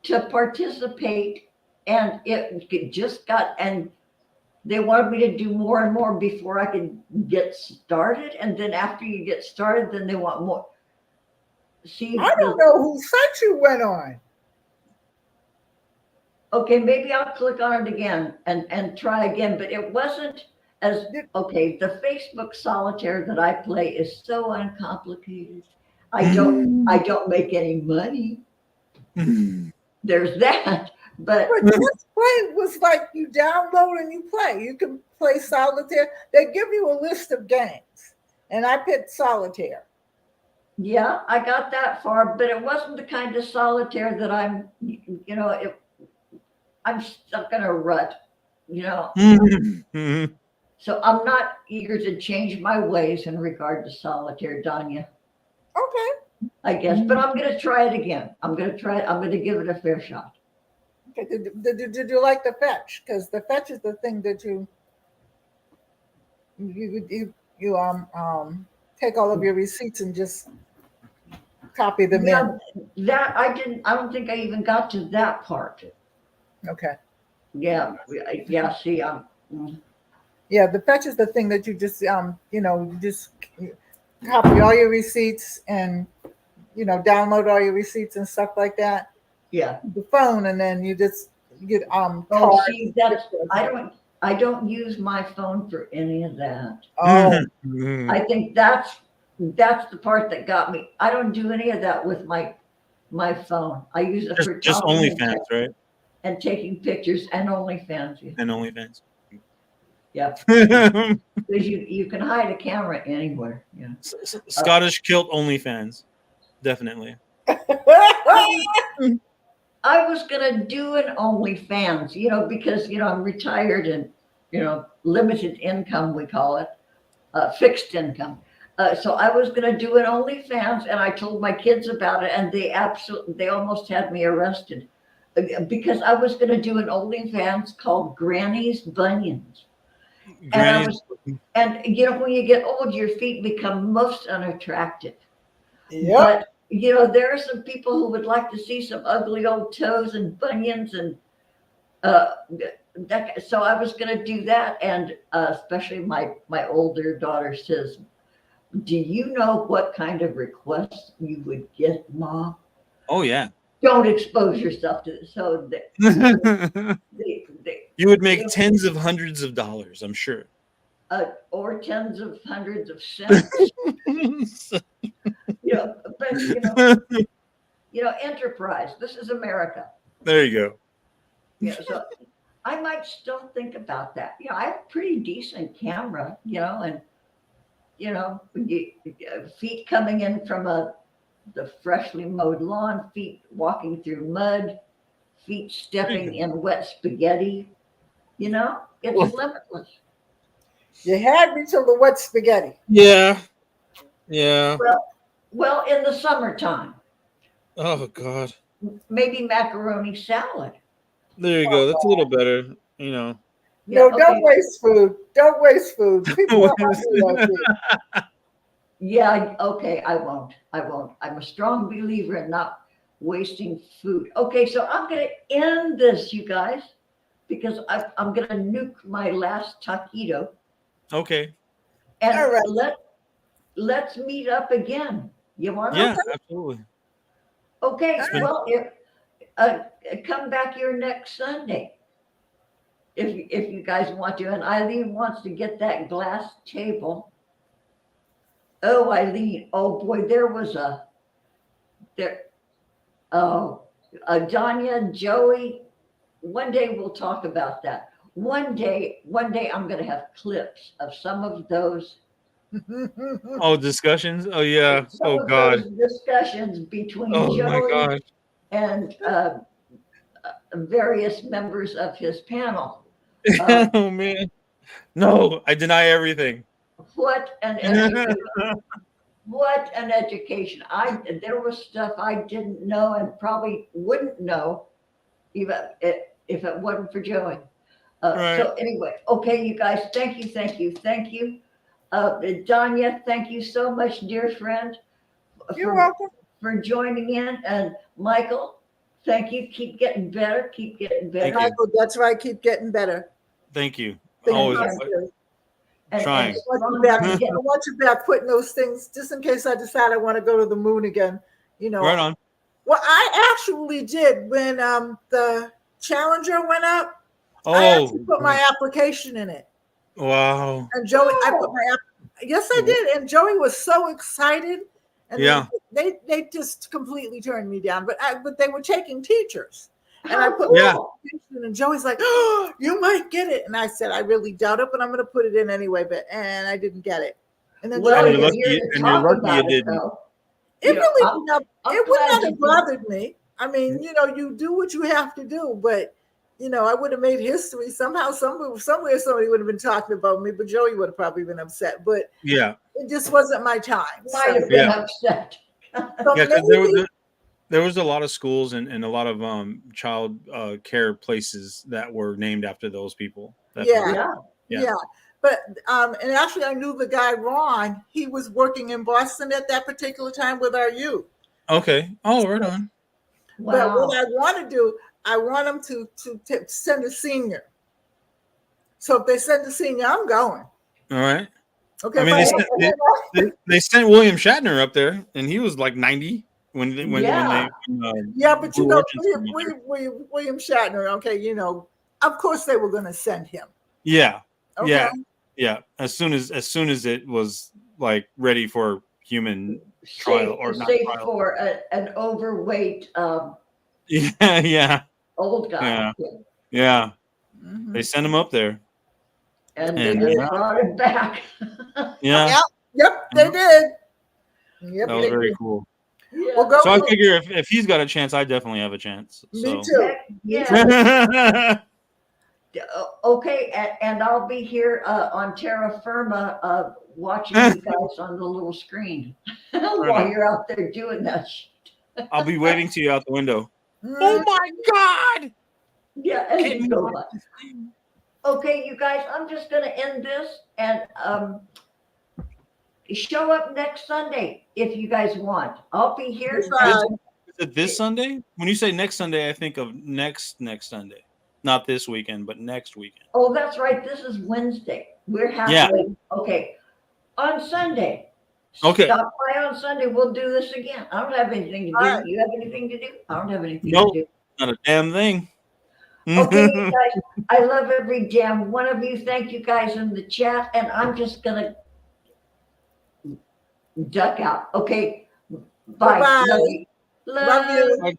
to participate, and it just got and they wanted me to do more and more before I could get started. And then after you get started, then they want more. See, I don't know whose site you went on. Okay, maybe I'll click on it again and try again, but it wasn't as okay. The Facebook solitaire that I play is so uncomplicated. I don't make any money. There's that. But Let's Play was like you download and you play. You can play solitaire. They give you a list of games, and I picked solitaire. Yeah, I got that far, but it wasn't the kind of solitaire that I'm stuck in a rut, So I'm not eager to change my ways in regard to solitaire, Donia. Okay. I guess, but I'm going to try it again. I'm going to give it a fair shot. Okay. Did you like the fetch? Because the fetch is the thing that you take all of your receipts and just copy them in. That I don't think I even got to that part. Okay. Yeah. See, Yeah, the fetch is the thing that you just you just copy all your receipts and download all your receipts and stuff like that. Yeah. The phone, and then you just get Oh, cards see, and I don't use my phone for any of that. Oh, I think that's the part that got me. I don't do any of that with my phone. I use it for Just talking OnlyFans, right? and taking pictures and OnlyFans. Yeah. And OnlyFans. Yeah. S- Because you can hide a camera anywhere. Yeah. Scottish kilt OnlyFans, definitely. I was gonna do an OnlyFans, because I'm retired and limited income we call it, fixed income. So I was gonna do an OnlyFans, and I told my kids about it, and they almost had me arrested because I was gonna do an OnlyFans called Granny's Bunions. Granny's. And when you get old, your feet become most unattractive. Yep. But there are some people who would like to see some ugly old toes and bunions, and so I was going to do that. And especially my older daughter says, "Do you know what kind of requests you would get, Mom? Oh yeah. Don't expose yourself to this." So You would make tens of hundreds of dollars, I'm sure. or tens of hundreds of cents. But enterprise. This is America. There you go. Yeah, so I might still think about that. I have a pretty decent camera, and feet coming in from the freshly mowed lawn, feet walking through mud, feet stepping in wet spaghetti. It's limitless. You had me till the wet spaghetti. Yeah. Yeah. Well, in the summertime, Oh God. maybe macaroni salad. There you go. That's a little better. Yeah, No, okay. don't waste food. Don't waste food. People are hungry out there. Yeah, okay, I won't. I'm a strong believer in not wasting food. Okay, so I'm going to end this, you guys, because I'm going to nuke my last taquito. Okay. And All right. let's meet up again. You want to? Yeah, absolutely. Okay, been- well, come back here next Sunday if you guys want to. And Eileen wants to get that glass table. Oh, Eileen. Oh boy, Donia, Joey. One day we'll talk about that. One day I'm going to have clips of some of those. Oh, discussions. Oh yeah. Some Oh of God. those discussions between Oh my Joey gosh. and various members of his panel. Oh man. No, I deny everything. What an education! What an education! There was stuff I didn't know and probably wouldn't know, even if it wasn't for Joey. Right. So anyway, okay, you guys, thank you. Donia, thank you so much, dear friend. You're welcome. For joining in, and Michael, thank you. Keep getting better. Thank you. Michael, that's right. Keep getting better. Thank you. Thank Always you. trying. I want you back putting those things just in case I decide I want to go to the moon again. Right on. Well, I actually did when the Challenger went up. I Oh, actually put my application in it. wow. And Joey, yes, I did. And Joey was so excited. And Yeah. they just completely turned me down. But they were taking teachers. And I put Yeah. my application, and Joey's like, "Oh, you might get it." And I said, "I really doubt it, but I'm going to put it in anyway." And I didn't get it. And then Well, Joey, you're lucky- you're and you're lucky you didn't. it really I'm it would glad not you have bothered me. I mean, you do what you have to do, but I would have made history somehow. Somewhere somebody would have been talking about me, but Joey would have probably been upset. But Yeah. it just wasn't my time. might have been Yeah. upset. So Yeah, 'cause maybe- there was a lot of schools and a lot of child care places that were named after those people. Yeah. Yeah. Yeah. But and actually I knew the guy Ron. He was working in Boston at that particular time with our youth. Okay. Oh, right on. But Wow. what I want to do, I want them to send a senior. So if they send a senior, I'm going. All right. Okay. I mean, they sent William Shatner up there, and he was like 90. when Yeah. Yeah, but you Blue know, Origins came out there. William Shatner. Okay, you know, of course they were going to send him. Yeah, Okay. yeah. As soon as it was like ready for human trial or not Safe trial. for an overweight Yeah, old guy. yeah. Mhm. They sent him up there, And and then they brought him back. yeah, Yep, they did. Yep, that was they very did. cool. Yeah. Well, go. So I figure if he's got a chance, I definitely have a chance. Me So. too. Heck, yeah. Okay, and I'll be here on terra firma watching you guys on the little screen while you're out there doing that shit. I'll be waving to you out the window. Mm. Oh my God! Yeah, and Get you me go off by. this thing. Okay, you guys, I'm just gonna end this and show up next Sunday if you guys want. I'll be here. That's right. Is it this Sunday? When you say next Sunday, I think of next Sunday, not this weekend, but next weekend. Oh, that's right. This is Wednesday. We're Yeah. halfway. Okay. On Sunday. Okay. Stop by on Sunday. We'll do this again. I don't have anything to do. All right. You have anything to do? I don't have anything Nope. to do. Not a damn thing. Okay, you guys. I love every damn one of you. Thank you guys in the chat. And I'm just gonna duck out. Okay. Bye. Bye-bye. Love you. Love you. Bye, guys.